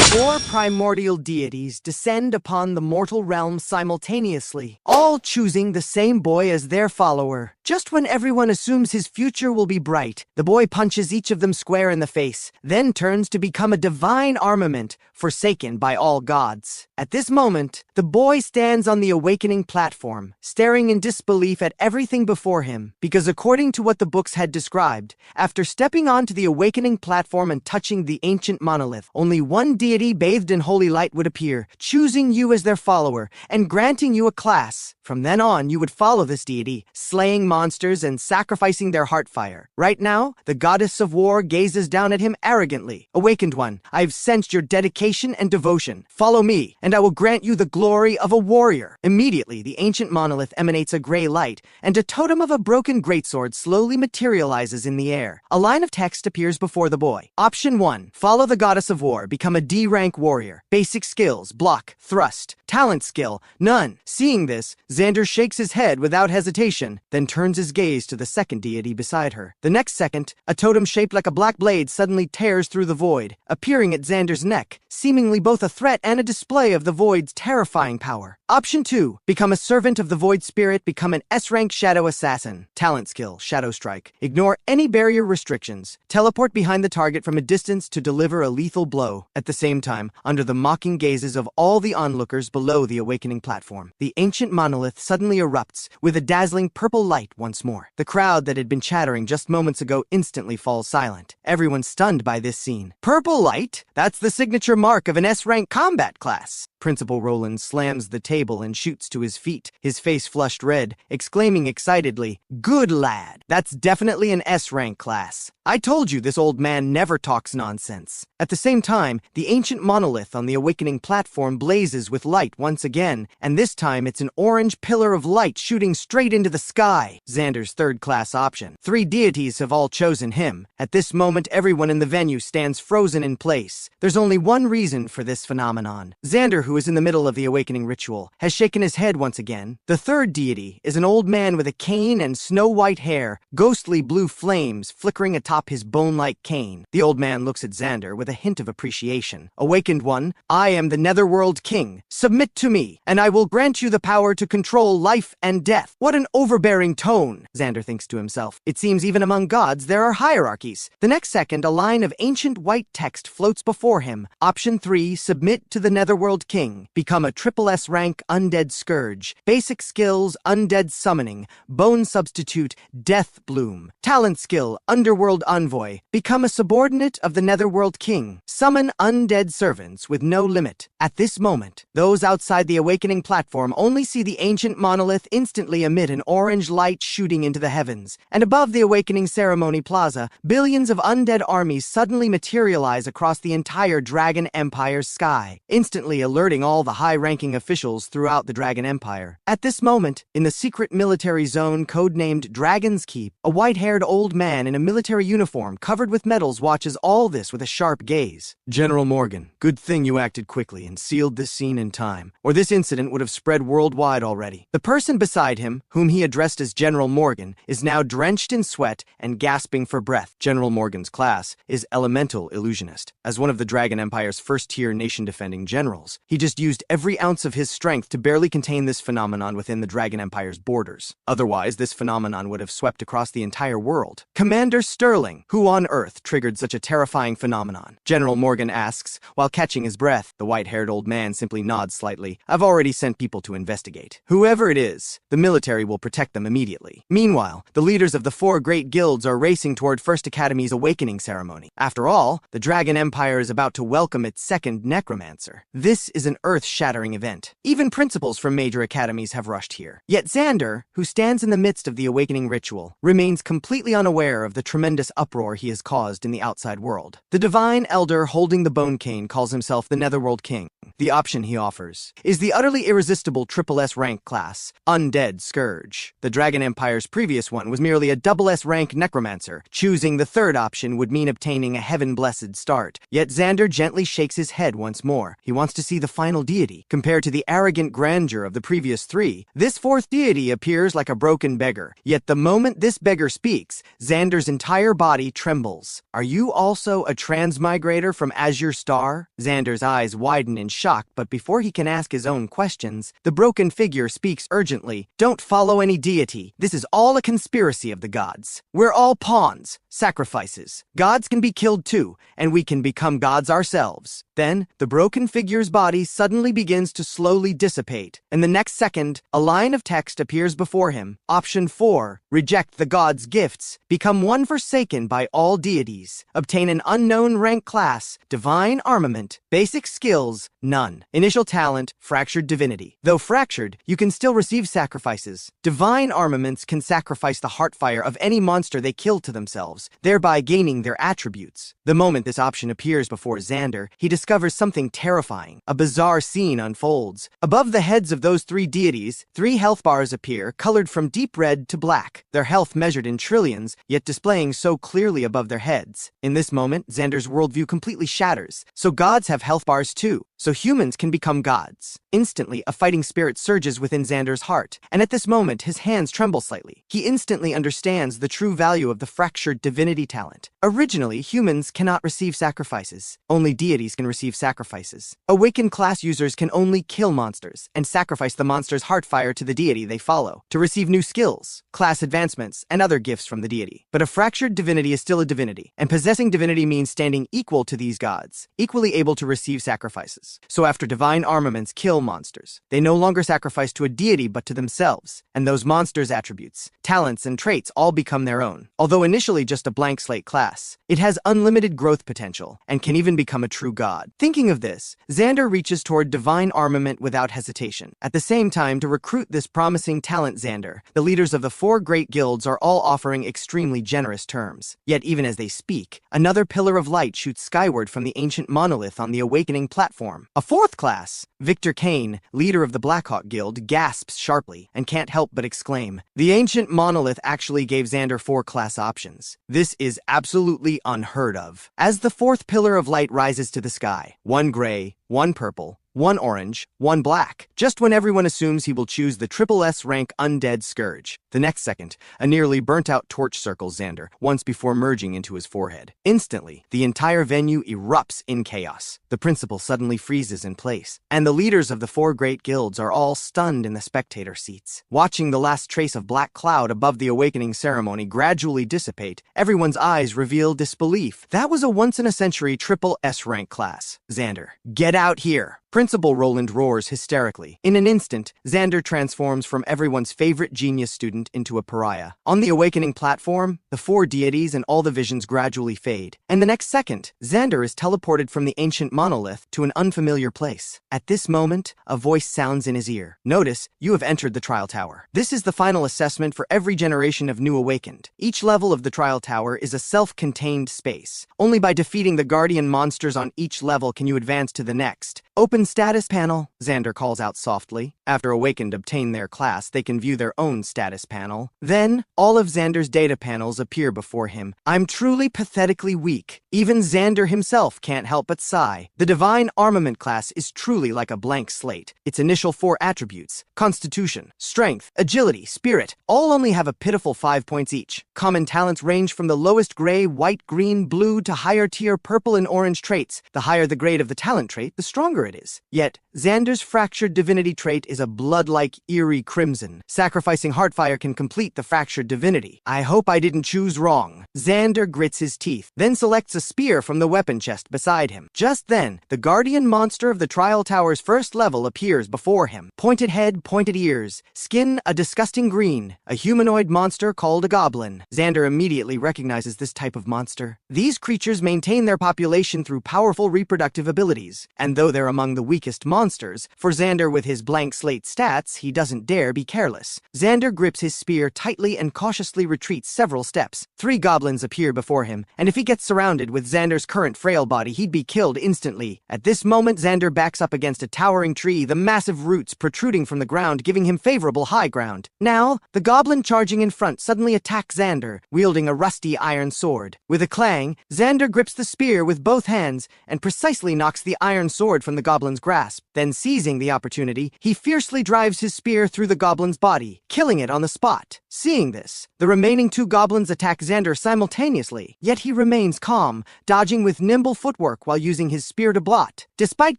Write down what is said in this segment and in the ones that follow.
Four primordial deities descend upon the mortal realm simultaneously, all choosing the same boy as their follower. Just when everyone assumes his future will be bright, the boy punches each of them square in the face, then turns to become a divine armament, forsaken by all gods. At this moment, the boy stands on the awakening platform, staring in disbelief at everything before him, because according to what the books had described, after stepping onto the awakening platform and touching the ancient monolith, only one deity bathed in holy light would appear, choosing you as their follower, and granting you a class. From then on, you would follow this deity, slaying monsters and sacrificing their heart fire. Right now, the goddess of war gazes down at him arrogantly. Awakened one, I've sensed your dedication and devotion. Follow me, and I will grant you the glory of a warrior. Immediately, the ancient monolith emanates a gray light, and a totem of a broken greatsword slowly materializes in the air. A line of text appears before the boy. Option 1. Follow the goddess of war. Become a D-rank warrior. Basic skills: block, thrust. Talent skill: none. Seeing this, Xander shakes his head without hesitation, then turns his gaze to the second deity beside her. The next second, a totem shaped like a black blade suddenly tears through the void, appearing at Xander's neck, seemingly both a threat and a display of the void's terrifying power. Option 2. Become a servant of the void spirit. Become an S-rank shadow assassin. Talent skill: shadow strike. Ignore any barrier restrictions. Teleport behind the target from a distance to deliver a lethal blow. At the same time, under the mocking gazes of all the onlookers below the awakening platform, the ancient monolith suddenly erupts with a dazzling purple light once more. The crowd that had been chattering just moments ago instantly falls silent, everyone stunned by this scene. Purple light? That's the signature mark of an S-rank combat class. Principal Roland slams the table and shoots to his feet, his face flushed red, exclaiming excitedly, "Good lad, that's definitely an S-rank class. I told you this old man never talks nonsense." At the same time, the ancient monolith on the awakening platform blazes with light once again, and this time it's an orange pillar of light shooting straight into the sky. Xander's third-class option. 3 deities have all chosen him. At this moment, everyone in the venue stands frozen in place. There's only one reason for this phenomenon. Xander, who is in the middle of the awakening ritual, has shaken his head once again. The third deity is an old man with a cane and snow-white hair, ghostly blue flames flickering atop his bone-like cane. The old man looks at Xander with a hint of appreciation. Awakened one, I am the Netherworld King. Submit to me, and I will grant you the power to control life and death. What an overbearing tone, Xander thinks to himself. It seems even among gods there are hierarchies. The next second, a line of ancient white text floats before him. Option 3, submit to the Netherworld King. Become a triple S rank undead scourge. Basic skills: undead summoning, bone substitute, death bloom. Talent skill: underworld envoy. Become a subordinate of the Netherworld King. Summon undead servants with no limit. At this moment, those outside the awakening platform only see the ancient monolith instantly emit an orange light shooting into the heavens, and above the awakening ceremony plaza, billions of undead armies suddenly materialize across the entire Dragon Empire's sky, instantly alerting all the high-ranking officials throughout the Dragon Empire. At this moment, in the secret military zone codenamed Dragon's Keep, a white-haired old man in a military uniform covered with medals watches all this with a sharp gaze. General Morgan, good thing you acted quickly and sealed this scene in time, or this incident would have spread worldwide already. The person beside him, whom he addressed as General Morgan, is now drenched in sweat and gasping for breath. General Morgan's class is Elemental Illusionist. As one of the Dragon Empire's first-tier nation-defending generals, he just used every ounce of his strength to barely contain this phenomenon within the Dragon Empire's borders. Otherwise, this phenomenon would have swept across the entire world. Commander Sterling, who on Earth triggered such a terrifying phenomenon? General Morgan asks, while catching his breath. The white-haired old man simply nods slightly. I've already sent people to investigate. Whoever it is, the military will protect them immediately. Meanwhile, the leaders of the 4 great guilds are racing toward First Academy's awakening ceremony. After all, the Dragon Empire is about to welcome its second necromancer. This is an earth-shattering event. Even principals from major academies have rushed here. Yet Xander, who stands in the midst of the awakening ritual, remains completely unaware of the tremendous uproar he has caused in the outside world. The divine elder holding the bone cane calls himself the Netherworld King. The option he offers is the utterly irresistible SSS rank class, Undead Scourge. The Dragon Empire's previous one was merely a SS rank necromancer. Choosing the third option would mean obtaining a heaven-blessed start. Yet Xander gently shakes his head once more. He wants to see the final deity. Compared to the arrogant grandeur of the previous three, this fourth deity appears like a broken beggar. Yet the moment this beggar speaks, Xander's entire body trembles. Are you also a transmigrator from Azure Star? Xander's eyes widen in shock, but before he can ask his own questions, the broken figure speaks urgently. Don't follow any deity. This is all a conspiracy of the gods. We're all pawns, sacrifices. Gods can be killed too, and we can become gods ourselves. Then, the broken figure's body suddenly begins to slowly dissipate, and the next second, a line of text appears before him. Option 4. Reject the gods' gifts. Become one forsaken by all deities. Obtain an unknown rank class. Divine armament. Basic skills, none. Initial talent, fractured divinity. Though fractured, you can still receive sacrifices. Divine armaments can sacrifice the heartfire of any monster they kill to themselves, thereby gaining their attributes. The moment this option appears before Xander, he discovers something terrifying. A bizarre scene unfolds. Above the heads of those three deities, 3 health bars appear, colored from deep red to black, their health measured in trillions, yet displaying so clearly above their heads. In this moment, Xander's worldview completely shatters. So gods have health bars too. So humans can become gods. Instantly, a fighting spirit surges within Xander's heart, and at this moment, his hands tremble slightly. He instantly understands the true value of the fractured divinity talent. Originally, humans cannot receive sacrifices. Only deities can receive sacrifices. Awakened class users can only kill monsters and sacrifice the monster's heartfire to the deity they follow to receive new skills, class advancements, and other gifts from the deity. But a fractured divinity is still a divinity, and possessing divinity means standing equal to these gods, equally able to receive sacrifices. So after divine armaments kill monsters, they no longer sacrifice to a deity but to themselves, and those monsters' attributes, talents, and traits all become their own. Although initially just a blank slate class, it has unlimited growth potential and can even become a true god. Thinking of this, Xander reaches toward divine armament without hesitation. At the same time, to recruit this promising talent Xander, the leaders of the 4 great guilds are all offering extremely generous terms. Yet even as they speak, another pillar of light shoots skyward from the ancient monolith on the awakening platform. A 4th class, Victor Kane, leader of the Blackhawk Guild, gasps sharply and can't help but exclaim. The ancient monolith actually gave Xander 4 class options. This is absolutely unheard of. As the 4th pillar of light rises to the sky, 1 gray, 1 purple, 1 orange, 1 black, just when everyone assumes he will choose the SSS rank Undead Scourge. The next second, a nearly burnt-out torch circles Xander, once before merging into his forehead. Instantly, the entire venue erupts in chaos. The principal suddenly freezes in place, and the leaders of the 4 great guilds are all stunned in the spectator seats. Watching the last trace of black cloud above the awakening ceremony gradually dissipate, everyone's eyes reveal disbelief. That was a once-in-a-century SSS rank class. Xander, get out here! Principal Roland roars hysterically. In an instant, Xander transforms from everyone's favorite genius student into a pariah. On the awakening platform, the 4 deities and all the visions gradually fade, and the next second, Xander is teleported from the ancient monolith to an unfamiliar place. At this moment, a voice sounds in his ear. Notice, you have entered the trial tower. This is the final assessment for every generation of new awakened. Each level of the trial tower is a self-contained space. Only by defeating the guardian monsters on each level can you advance to the next. Open status panel, Xander calls out softly. After Awakened obtain their class, they can view their own status panel. Then, all of Xander's data panels appear before him. I'm truly pathetically weak. Even Xander himself can't help but sigh. The Divine Armament class is truly like a blank slate. Its initial 4 attributes, Constitution, Strength, Agility, Spirit, all only have a pitiful 5 points each. Common talents range from the lowest gray, white, green, blue to higher tier purple and orange traits. The higher the grade of the talent trait, the stronger it is. Yet, Xander's fractured divinity trait is a blood-like eerie crimson. Sacrificing Heartfire can complete the fractured divinity. I hope I didn't choose wrong. Xander grits his teeth, then selects a spear from the weapon chest beside him. Just then, the guardian monster of the trial tower's first level appears before him. Pointed head, pointed ears, skin a disgusting green, a humanoid monster called a goblin. Xander immediately recognizes this type of monster. These creatures maintain their population through powerful reproductive abilities, and though they're a among the weakest monsters. For Xander with his blank slate stats, he doesn't dare be careless. Xander grips his spear tightly and cautiously retreats several steps. 3 goblins appear before him, and if he gets surrounded with Xander's current frail body, he'd be killed instantly. At this moment, Xander backs up against a towering tree, the massive roots protruding from the ground, giving him favorable high ground. Now, the goblin charging in front suddenly attacks Xander, wielding a rusty iron sword. With a clang, Xander grips the spear with both hands and precisely knocks the iron sword from the goblin's grasp. Then, seizing the opportunity, he fiercely drives his spear through the goblin's body, killing it on the spot. Seeing this, the remaining 2 goblins attack Xander simultaneously, yet he remains calm, dodging with nimble footwork while using his spear to blot. Despite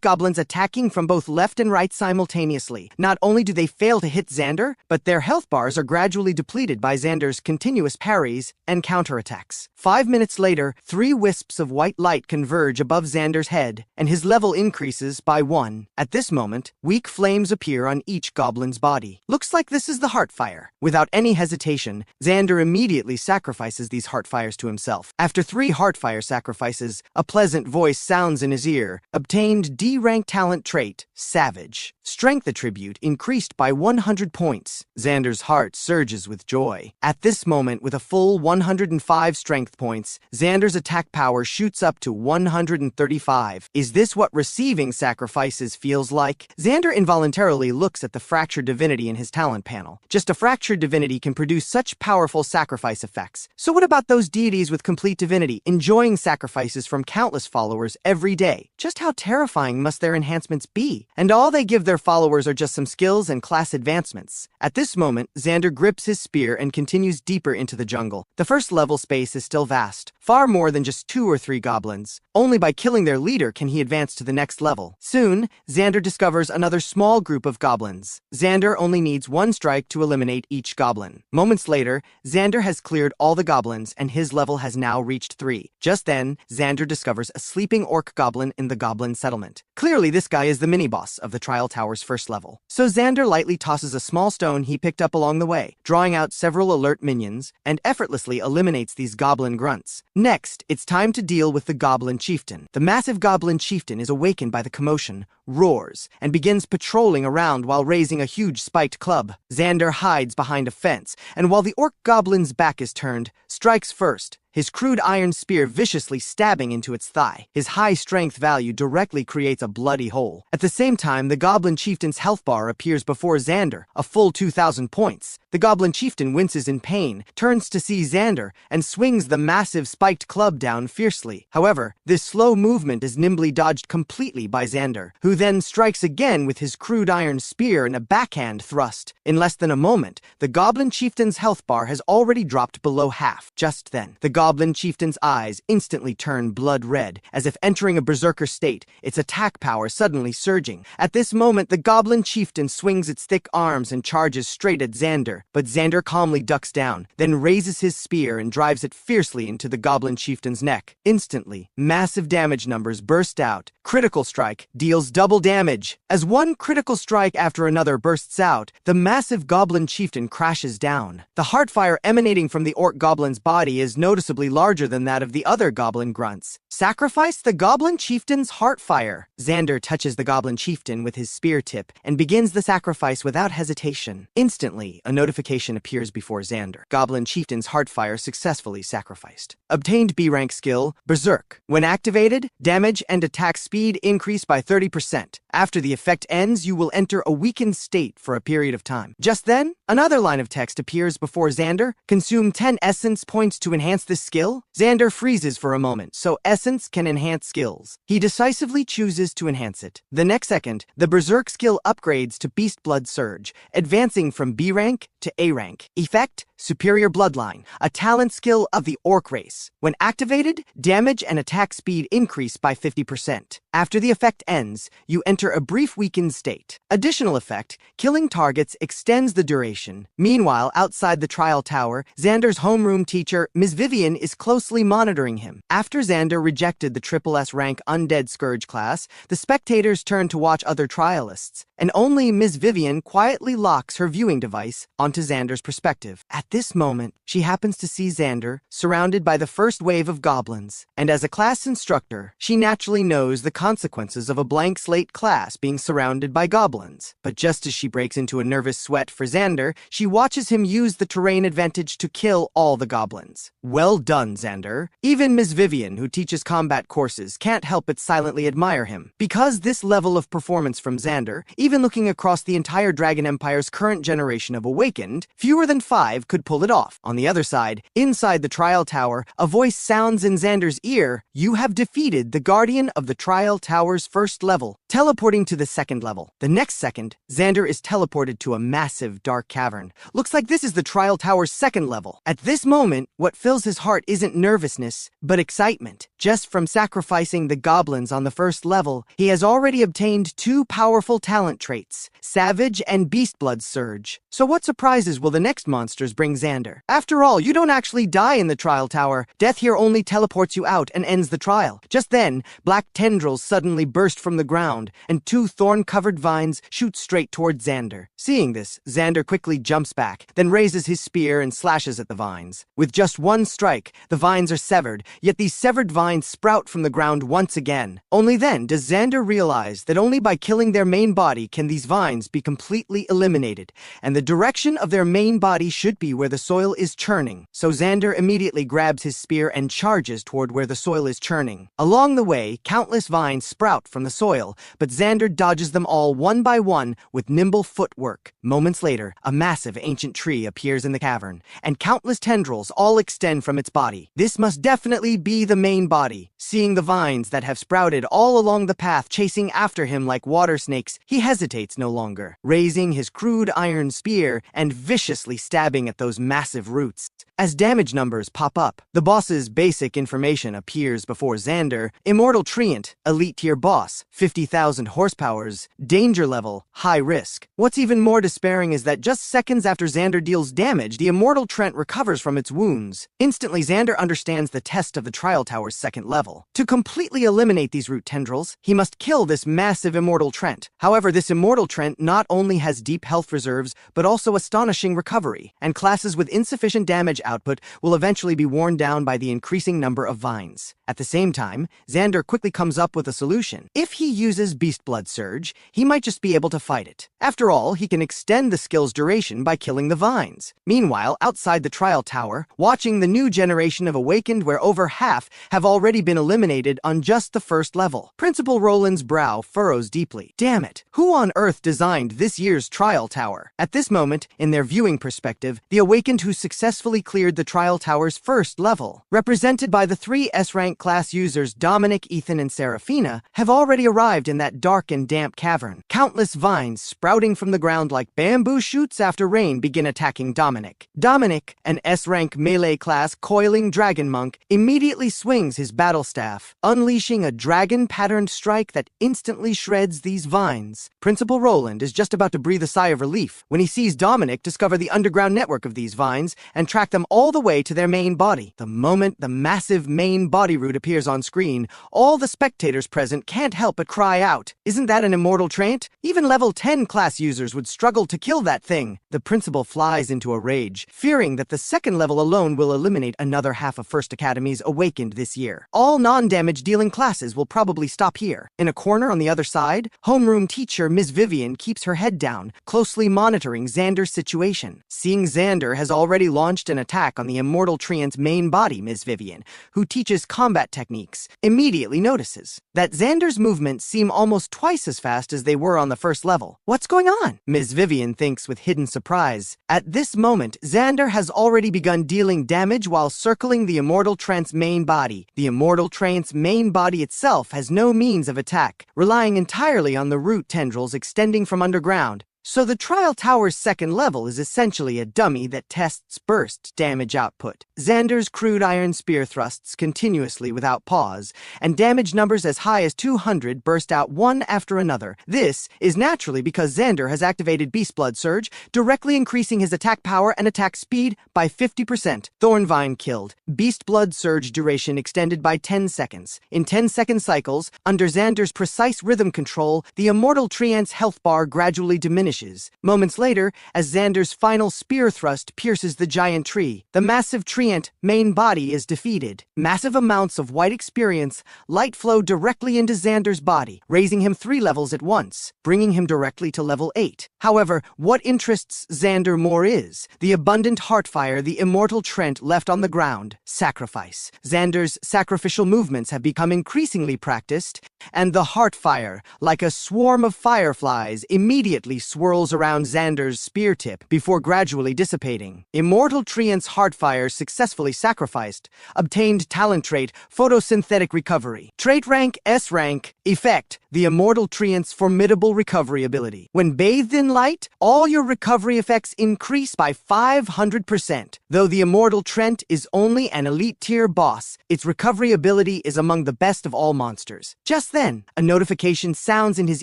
goblins attacking from both left and right simultaneously, not only do they fail to hit Xander, but their health bars are gradually depleted by Xander's continuous parries and counterattacks. 5 minutes later, 3 wisps of white light converge above Xander's head, and his level increases by 1. At this moment, weak flames appear on each goblin's body. Looks like this is the Heartfire. Without any hesitation, Xander immediately sacrifices these Heartfires to himself. After 3 Heartfire sacrifices, a pleasant voice sounds in his ear. Obtained D-rank talent trait, Savage. Strength attribute increased by 100 points. Xander's heart surges with joy. At this moment, with a full 105 strength points, Xander's attack power shoots up to 135. Is this what receiving sacrifices feels like? Xander involuntarily looks at the fractured divinity in his talent panel. Just a fractured divinity can produce such powerful sacrifice effects. So what about those deities with complete divinity, enjoying sacrifices from countless followers every day? Just how terrifying must their enhancements be? And all they give their followers are just some skills and class advancements. At this moment, Xander grips his spear and continues deeper into the jungle. The first level space is still vast, far more than just 2 or 3 goblins. Only by killing their leader can he advance to the next level. Soon, Xander discovers another small group of goblins. Xander only needs 1 strike to eliminate each goblin. Moments later, Xander has cleared all the goblins and his level has now reached 3. Just then, Xander discovers a sleeping orc goblin in the goblin settlement. Clearly, this guy is the mini-boss of the Trial Tower's first level. So Xander lightly tosses a small stone he picked up along the way, drawing out several alert minions, and effortlessly eliminates these goblin grunts. Next, it's time to deal with the goblin chieftain. The massive goblin chieftain is awakened by the commotion, roars, and begins patrolling around while raising a huge spiked club. Xander hides behind a fence, and while the orc goblin's back is turned, strikes first, his crude iron spear viciously stabbing into its thigh. His high strength value directly creates a bloody hole. At the same time, the goblin chieftain's health bar appears before Xander, a full 2,000 points. The goblin chieftain winces in pain, turns to see Xander, and swings the massive spiked club down fiercely. However, this slow movement is nimbly dodged completely by Xander, who then strikes again with his crude iron spear in a backhand thrust. In less than a moment, the goblin chieftain's health bar has already dropped below half. Just then, the goblin chieftain's eyes instantly turn blood red, as if entering a berserker state, its attack power suddenly surging. At this moment, the goblin chieftain swings its thick arms and charges straight at Xander, but Xander calmly ducks down, then raises his spear and drives it fiercely into the goblin chieftain's neck. Instantly, massive damage numbers burst out. Critical strike deals double damage. As one critical strike after another bursts out, the massive goblin chieftain crashes down. The heartfire emanating from the orc goblin's body is noticeably larger than that of the other goblin grunts. Sacrifice the goblin chieftain's heartfire. Xander touches the goblin chieftain with his spear tip and begins the sacrifice without hesitation. Instantly, a notification appears before Xander. Goblin chieftain's heartfire successfully sacrificed. Obtained B-rank skill, Berserk. When activated, damage and attack speed increase by 30%. After the effect ends, you will enter a weakened state for a period of time. Just then, another line of text appears before Xander. Consume 10 essence points to enhance this skill. Xander freezes for a moment, so essence can enhance skills. He decisively chooses to enhance it. The next second, the Berserk skill upgrades to Beast Blood Surge, advancing from B rank to A rank. Effect, Superior Bloodline, a talent skill of the Orc race. When activated, damage and attack speed increase by 50%. After the effect ends, you enter a brief weakened state. Additional effect, killing targets extends the duration. Meanwhile, outside the trial tower, Xander's homeroom teacher, Ms. Vivian, is closely monitoring him. After Xander rejected the SSS rank Undead Scourge class, the spectators turn to watch other trialists, and only Ms. Vivian quietly locks her viewing device onto Xander's perspective. At this moment, she happens to see Xander surrounded by the first wave of goblins, and as a class instructor, she naturally knows the consequences of a blank slate class. SSS-Class being surrounded by goblins. But just as she breaks into a nervous sweat for Xander, she watches him use the terrain advantage to kill all the goblins. Well done, Xander. Even Ms. Vivian, who teaches combat courses, can't help but silently admire him. Because this level of performance from Xander, even looking across the entire Dragon Empire's current generation of Awakened, fewer than 5 could pull it off. On the other side, inside the Trial Tower, a voice sounds in Xander's ear, "You have defeated the Guardian of the Trial Tower's first level," teleporting to the second level. The next second, Xander is teleported to a massive dark cavern. Looks like this is the Trial Tower's second level. At this moment, what fills his heart isn't nervousness, but excitement. Just from sacrificing the goblins on the first level, he has already obtained 2 powerful talent traits, Savage and Beastblood Surge. So what surprises will the next monsters bring Xander? After all, you don't actually die in the Trial Tower. Death here only teleports you out and ends the trial. Just then, black tendrils suddenly burst from the ground, and 2 thorn-covered vines shoot straight toward Xander. Seeing this, Xander quickly jumps back, then raises his spear and slashes at the vines. With just one strike, the vines are severed, yet these severed vines sprout from the ground once again. Only then does Xander realize that only by killing their main body can these vines be completely eliminated, and the direction of their main body should be where the soil is churning. So Xander immediately grabs his spear and charges toward where the soil is churning. Along the way, countless vines sprout from the soil, but Xander dodges them all one by one with nimble footwork. Moments later, a massive ancient tree appears in the cavern, and countless tendrils all extend from its body. This must definitely be the main body. Seeing the vines that have sprouted all along the path chasing after him like water snakes, he hesitates no longer, raising his crude iron spear and viciously stabbing at those massive roots. As damage numbers pop up, the boss's basic information appears before Xander. Immortal Treant, Elite Tier Boss, 50,000 horsepowers, danger level, high risk. What's even more despairing is that just seconds after Xander deals damage, the Immortal Treant recovers from its wounds. Instantly, Xander understands the test of the Trial Tower's second level. To completely eliminate these root tendrils, he must kill this massive Immortal Treant. However, this Immortal Treant not only has deep health reserves, but also astonishing recovery, and classes with insufficient damage output will eventually be worn down by the increasing number of vines. At the same time, Xander quickly comes up with a solution. If he uses Beastblood Surge, he might just be able to fight it. After all, he can extend the skill's duration by killing the vines. Meanwhile, outside the Trial Tower, watching the new generation of Awakened where over half have already been eliminated on just the first level, Principal Roland's brow furrows deeply. Damn it, who on earth designed this year's Trial Tower? At this moment, in their viewing perspective, the Awakened who successfully cleared the Trial Tower's first level, represented by the 3 S-rank class users Dominic, Ethan, and Seraphina, have already arrived in that dark and damp cavern. Countless vines sprouting from the ground like bamboo shoots after rain begin attacking Dominic. Dominic, an S-rank melee class coiling dragon monk, immediately swings his battle staff, unleashing a dragon-patterned strike that instantly shreds these vines. Principal Roland is just about to breathe a sigh of relief when he sees Dominic discover the underground network of these vines and track them all the way to their main body. The moment the massive main body root appears on screen, all the spectators present can't help but cry out, "Isn't that an Immortal Treant? Even level 10 class users would struggle to kill that thing." The principal flies into a rage, fearing that the second level alone will eliminate another half of First Academy's Awakened this year. All non-damage dealing classes will probably stop here. In a corner on the other side, homeroom teacher Ms. Vivian keeps her head down, closely monitoring Xander's situation. Seeing Xander has already launched an attack on the Immortal Treant's main body, Ms. Vivian, who teaches combat techniques, immediately notices that Xander's movements seem almost twice as fast as they were on the first level. What's going on? Ms. Vivian thinks with hidden surprise. At this moment, Xander has already begun dealing damage while circling the Immortal Treant's main body. The Immortal Treant's main body itself has no means of attack, relying entirely on the root tendrils extending from underground. So the Trial Tower's second level is essentially a dummy that tests burst damage output. Xander's crude iron spear thrusts continuously without pause, and damage numbers as high as 200 burst out one after another. This is naturally because Xander has activated Beastblood Surge, directly increasing his attack power and attack speed by 50%. Thornvine killed. Beastblood Surge duration extended by 10 seconds. In 10-second cycles, under Xander's precise rhythm control, the Immortal Treant's health bar gradually diminishes vanishes. Moments later, as Xander's final spear thrust pierces the giant tree, the massive treant main body is defeated. Massive amounts of white experience light flow directly into Xander's body, raising him 3 levels at once, bringing him directly to level 8. However, what interests Xander more is the abundant heartfire the immortal Trent left on the ground. Sacrifice. Xander's sacrificial movements have become increasingly practiced, and the heartfire, like a swarm of fireflies, immediately swirls around Xander's spear tip before gradually dissipating. Immortal Treant's heartfire successfully sacrificed. Obtained talent trait, photosynthetic recovery. Trait rank S rank. Effect, the immortal Treant's formidable recovery ability. When bathed in light, all your recovery effects increase by 500%. Though the immortal Trent is only an elite tier boss, its recovery ability is among the best of all monsters. Just then, a notification sounds in his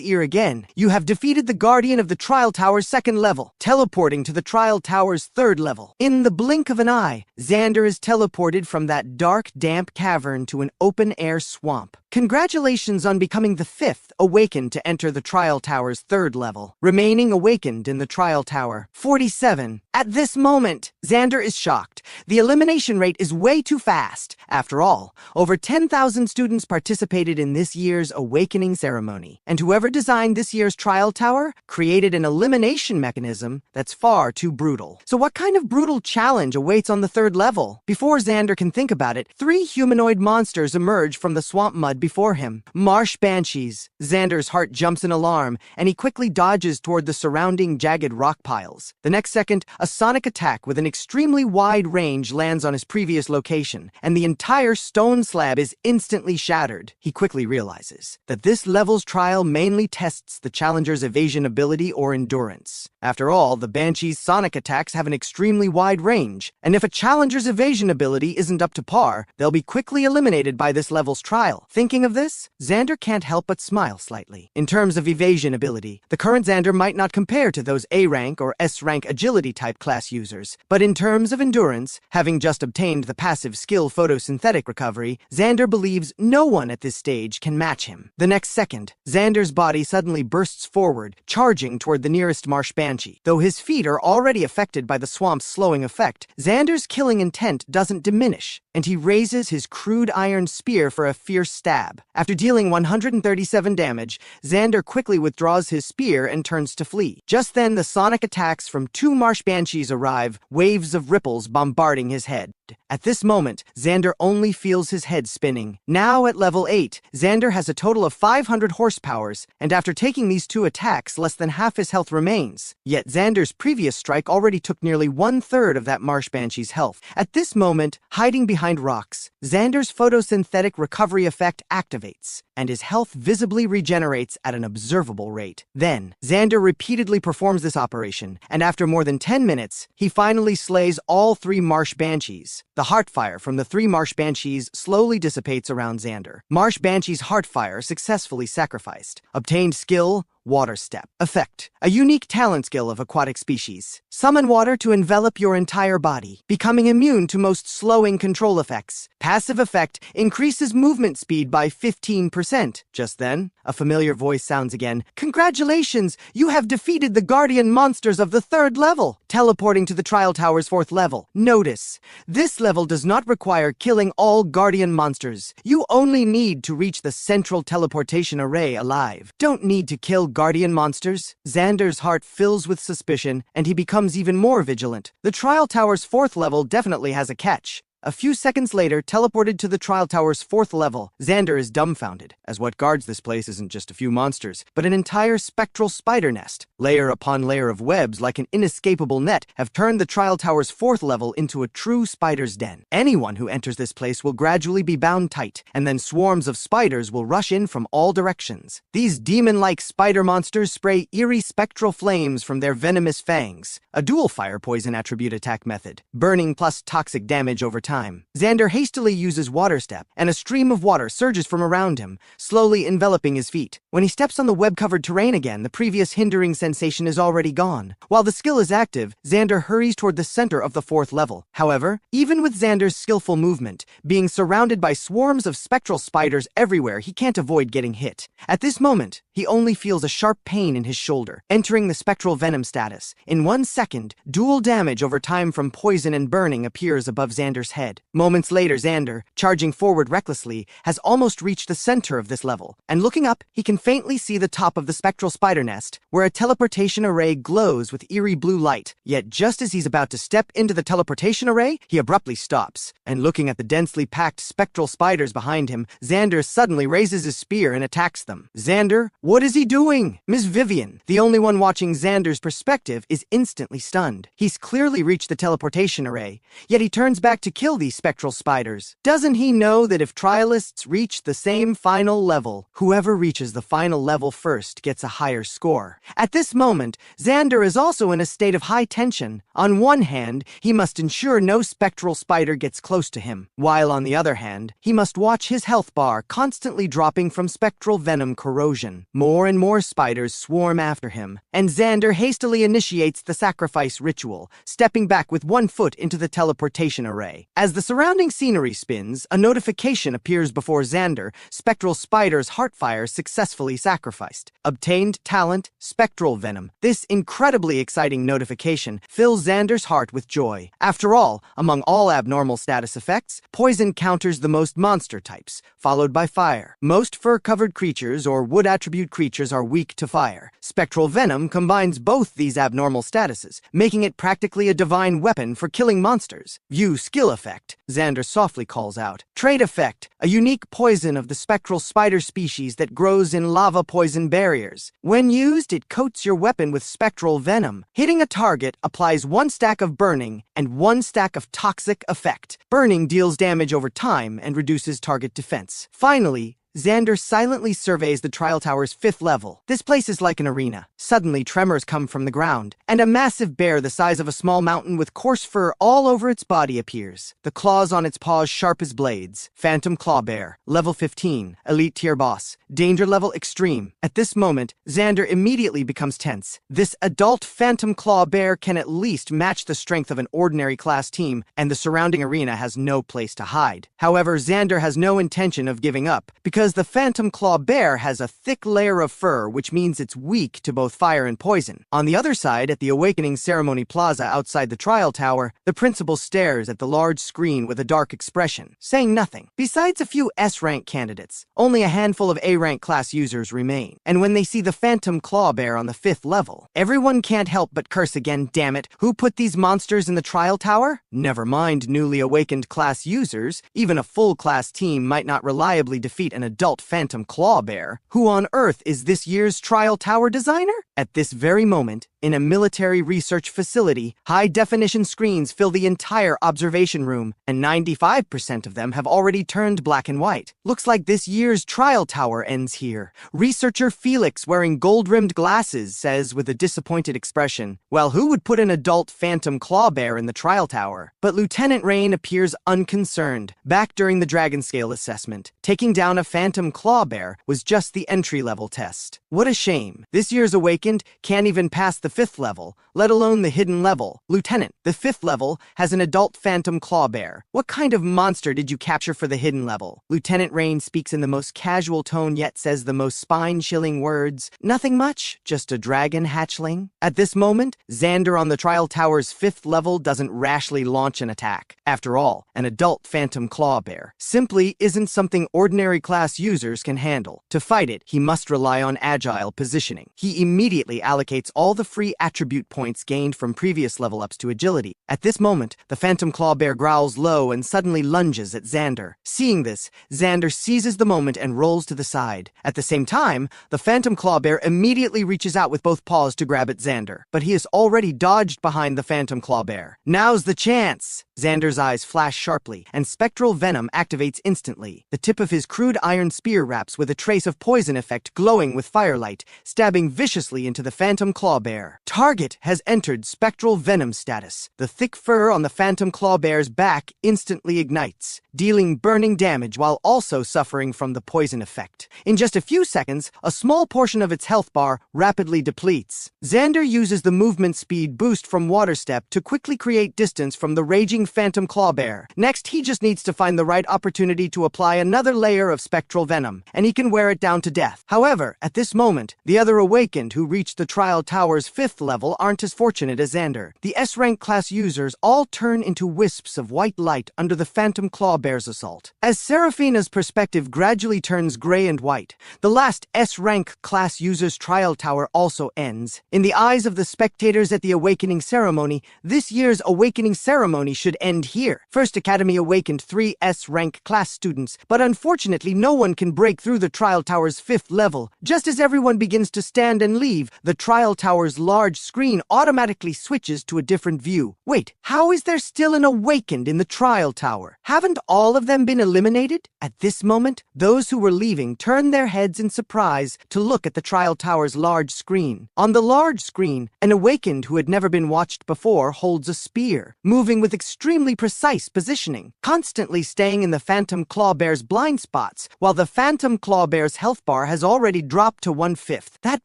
ear again. You have defeated the Guardian of the Trial Tower's 2nd level, teleporting to the Trial Tower's 3rd level. In the blink of an eye, Xander is teleported from that dark, damp cavern to an open-air swamp. Congratulations on becoming the 5th awakened to enter the Trial Tower's 3rd level. Remaining awakened in the Trial Tower, 47. At this moment, Xander is shocked. The elimination rate is way too fast. After all, over 10,000 students participated in this year's awakening ceremony, and whoever designed this year's Trial Tower created an elimination mechanism that's far too brutal. So what kind of brutal challenge awaits on the 3rd level? Before Xander can think about it, 3 humanoid monsters emerge from the swamp mud before him. Marsh banshees. Xander's heart jumps in alarm, and he quickly dodges toward the surrounding jagged rock piles. The next second, a sonic attack with an extremely wide range lands on his previous location, and the entire stone slab is instantly shattered. He quickly realizes that this level's trial mainly tests the challenger's evasion ability or endurance. After all, the Banshee's sonic attacks have an extremely wide range, and if a challenger's evasion ability isn't up to par, they'll be quickly eliminated by this level's trial. Thinking of this, Xander can't help but smile slightly. In terms of evasion ability, the current Xander might not compare to those A-rank or S-rank agility-type class users, but in terms of endurance, having just obtained the passive skill photosynthetic recovery, Xander believes no one at this stage can match him. The next second, Xander's body suddenly bursts forward, charging toward the nearest marsh banshee. Though his feet are already affected by the swamp's slowing effect, Xander's killing intent doesn't diminish, and he raises his crude iron spear for a fierce stab. After dealing 137 damage, Xander quickly withdraws his spear and turns to flee. Just then, the sonic attacks from 2 marsh banshees arrive, waves of ripples bombarding his head. At this moment, Xander only feels his head spinning. Now at level 8, Xander has a total of 500 horsepowers, and after taking these 2 attacks, less than half his health remains. Yet Xander's previous strike already took nearly 1/3 of that marsh banshee's health. At this moment, hiding behind rocks, Xander's photosynthetic recovery effect activates, and his health visibly regenerates at an observable rate. Then, Xander repeatedly performs this operation, and after more than 10 minutes, he finally slays all 3 marsh banshees. The heartfire from the 3 marsh banshees slowly dissipates around Xander. Marsh banshee's heartfire successfully sacrificed. Obtained skill, Water Step. Effect, a unique talent skill of aquatic species. Summon water to envelop your entire body, becoming immune to most slowing control effects. Passive effect, increases movement speed by 15%. Just then, a familiar voice sounds again. Congratulations, you have defeated the Guardian monsters of the 3rd level, teleporting to the Trial Tower's 4th level. Notice, this level does not require killing all Guardian monsters. You only need to reach the central teleportation array alive. Don't need to kill Guardian monsters. Xander's heart fills with suspicion, and he becomes even more vigilant. The Trial Tower's 4th level definitely has a catch. A few seconds later, teleported to the Trial Tower's 4th level, Xander is dumbfounded, as what guards this place isn't just a few monsters, but an entire spectral spider nest. Layer upon layer of webs, like an inescapable net, have turned the Trial Tower's 4th level into a true spider's den. Anyone who enters this place will gradually be bound tight, and then swarms of spiders will rush in from all directions. These demon-like spider monsters spray eerie spectral flames from their venomous fangs, a dual fire poison attribute attack method, burning plus toxic damage over time. Xander hastily uses Water Step, and a stream of water surges from around him, slowly enveloping his feet. When he steps on the web-covered terrain again, the previous hindering sensation is already gone. While the skill is active, Xander hurries toward the center of the 4th level. However, even with Xander's skillful movement, being surrounded by swarms of spectral spiders everywhere, he can't avoid getting hit. At this moment, he only feels a sharp pain in his shoulder, entering the spectral venom status. In 1 second, dual damage over time from poison and burning appears above Xander's head. Moments later, Xander, charging forward recklessly, has almost reached the center of this level, and looking up, he can faintly see the top of the spectral spider nest, where a teleportation array glows with eerie blue light. Yet just as he's about to step into the teleportation array, he abruptly stops, and looking at the densely packed spectral spiders behind him, Xander suddenly raises his spear and attacks them. Xander, what is he doing? Miss Vivian, the only one watching Xander's perspective, is instantly stunned. He's clearly reached the teleportation array, yet he turns back to kill these spectral spiders. Doesn't he know that if trialists reach the same final level, whoever reaches the final level first gets a higher score? At this moment, Xander is also in a state of high tension. On one hand, he must ensure no spectral spider gets close to him, while on the other hand, he must watch his health bar constantly dropping from spectral venom corrosion. More and more spiders swarm after him, and Xander hastily initiates the sacrifice ritual, stepping back with one foot into the teleportation array. As the surrounding scenery spins, a notification appears before Xander: spectral spider's heartfire successfully sacrificed. Obtained talent, spectral venom. This incredibly exciting notification fills Xander's heart with joy. After all, among all abnormal status effects, poison counters the most monster types, followed by fire. Most fur-covered creatures or wood attribute creatures are weak to fire. Spectral venom combines both these abnormal statuses, making it practically a divine weapon for killing monsters. View skill effect, Xander softly calls out. Trait effect, a unique poison of the spectral spider species that grows in lava poison barriers. When used, it coats your weapon with spectral venom. Hitting a target applies 1 stack of burning and 1 stack of toxic effect. Burning deals damage over time and reduces target defense. Finally, Xander silently surveys the trial tower's 5th level. This place is like an arena. Suddenly, tremors come from the ground, and a massive bear the size of a small mountain with coarse fur all over its body appears. The claws on its paws sharp as blades. Phantom Claw Bear, level 15, elite tier boss, danger level extreme. At this moment, Xander immediately becomes tense. This adult Phantom Claw Bear can at least match the strength of an ordinary class team, and the surrounding arena has no place to hide. However, Xander has no intention of giving up, because the Phantom Claw Bear has a thick layer of fur, which means it's weak to both fire and poison. On the other side, at the Awakening Ceremony Plaza outside the trial tower, the principal stares at the large screen with a dark expression, saying nothing. Besides a few S-rank candidates, only a handful of A-rank class users remain. And when they see the Phantom Claw Bear on the 5th level, everyone can't help but curse again. Damn it, who put these monsters in the trial tower? Never mind newly awakened class users, even a full class team might not reliably defeat an adult Phantom Claw Bear. Who on earth is this year's trial tower designer? At this very moment, in a military research facility, high-definition screens fill the entire observation room, and 95% of them have already turned black and white. Looks like this year's trial tower ends here. Researcher Felix, wearing gold-rimmed glasses, says with a disappointed expression, "Well, who would put an adult Phantom Claw Bear in the trial tower?" But Lieutenant Rain appears unconcerned. Back during the Dragon Scale assessment, taking down a Phantom Claw Bear was just the entry-level test. What a shame. This year's Awakened can't even pass the 5th level, let alone the hidden level. Lieutenant, the 5th level has an adult Phantom Claw Bear. What kind of monster did you capture for the hidden level? Lieutenant Rain speaks in the most casual tone yet says the most spine-chilling words. Nothing much, just a dragon hatchling. At this moment, Xander on the trial tower's 5th level doesn't rashly launch an attack. After all, an adult Phantom Claw Bear simply isn't something ordinary class users can handle. To fight it, he must rely on agile positioning. He immediately allocates all the free attribute points gained from previous level ups to agility. At this moment, the Phantom Claw Bear growls low and suddenly lunges at Xander. Seeing this, Xander seizes the moment and rolls to the side. At the same time, the Phantom Claw Bear immediately reaches out with both paws to grab at Xander, but he has already dodged behind the Phantom Claw Bear. Now's the chance! Xander's eyes flash sharply, and spectral venom activates instantly. The tip of his crude iron spear wraps with a trace of poison effect glowing with firelight, stabbing viciously into the Phantom Claw Bear. Target has entered spectral venom status. The thick fur on the Phantom Claw Bear's back instantly ignites, dealing burning damage while also suffering from the poison effect. In just a few seconds, a small portion of its health bar rapidly depletes. Xander uses the movement speed boost from Water Step to quickly create distance from the raging Phantom Claw Bear. Next, he just needs to find the right opportunity to apply another layer of spectral venom, and he can wear it down to death. However, at this moment, the other awakened who reached the trial tower's 5th level aren't as fortunate as Xander. The S-rank class users all turn into wisps of white light under the Phantom Claw Bear's assault. As Seraphina's perspective gradually turns gray and white, the last S-rank class user's trial tower also ends. In the eyes of the spectators at the awakening ceremony, this year's awakening ceremony should end here. First Academy awakened 3 S-rank class students, but unfortunately no one can break through the trial tower's 5th level. Just as everyone begins to stand and leave, the trial tower's large screen automatically switches to a different view. Wait, how is there still an awakened in the trial tower? Haven't all of them been eliminated? At this moment, those who were leaving turned their heads in surprise to look at the trial tower's large screen. On the large screen, an awakened who had never been watched before holds a spear, moving with extremely precise positioning, constantly staying in the Phantom Claw Bear's blind spots, while the Phantom Claw Bear's health bar has already dropped to 1/5. That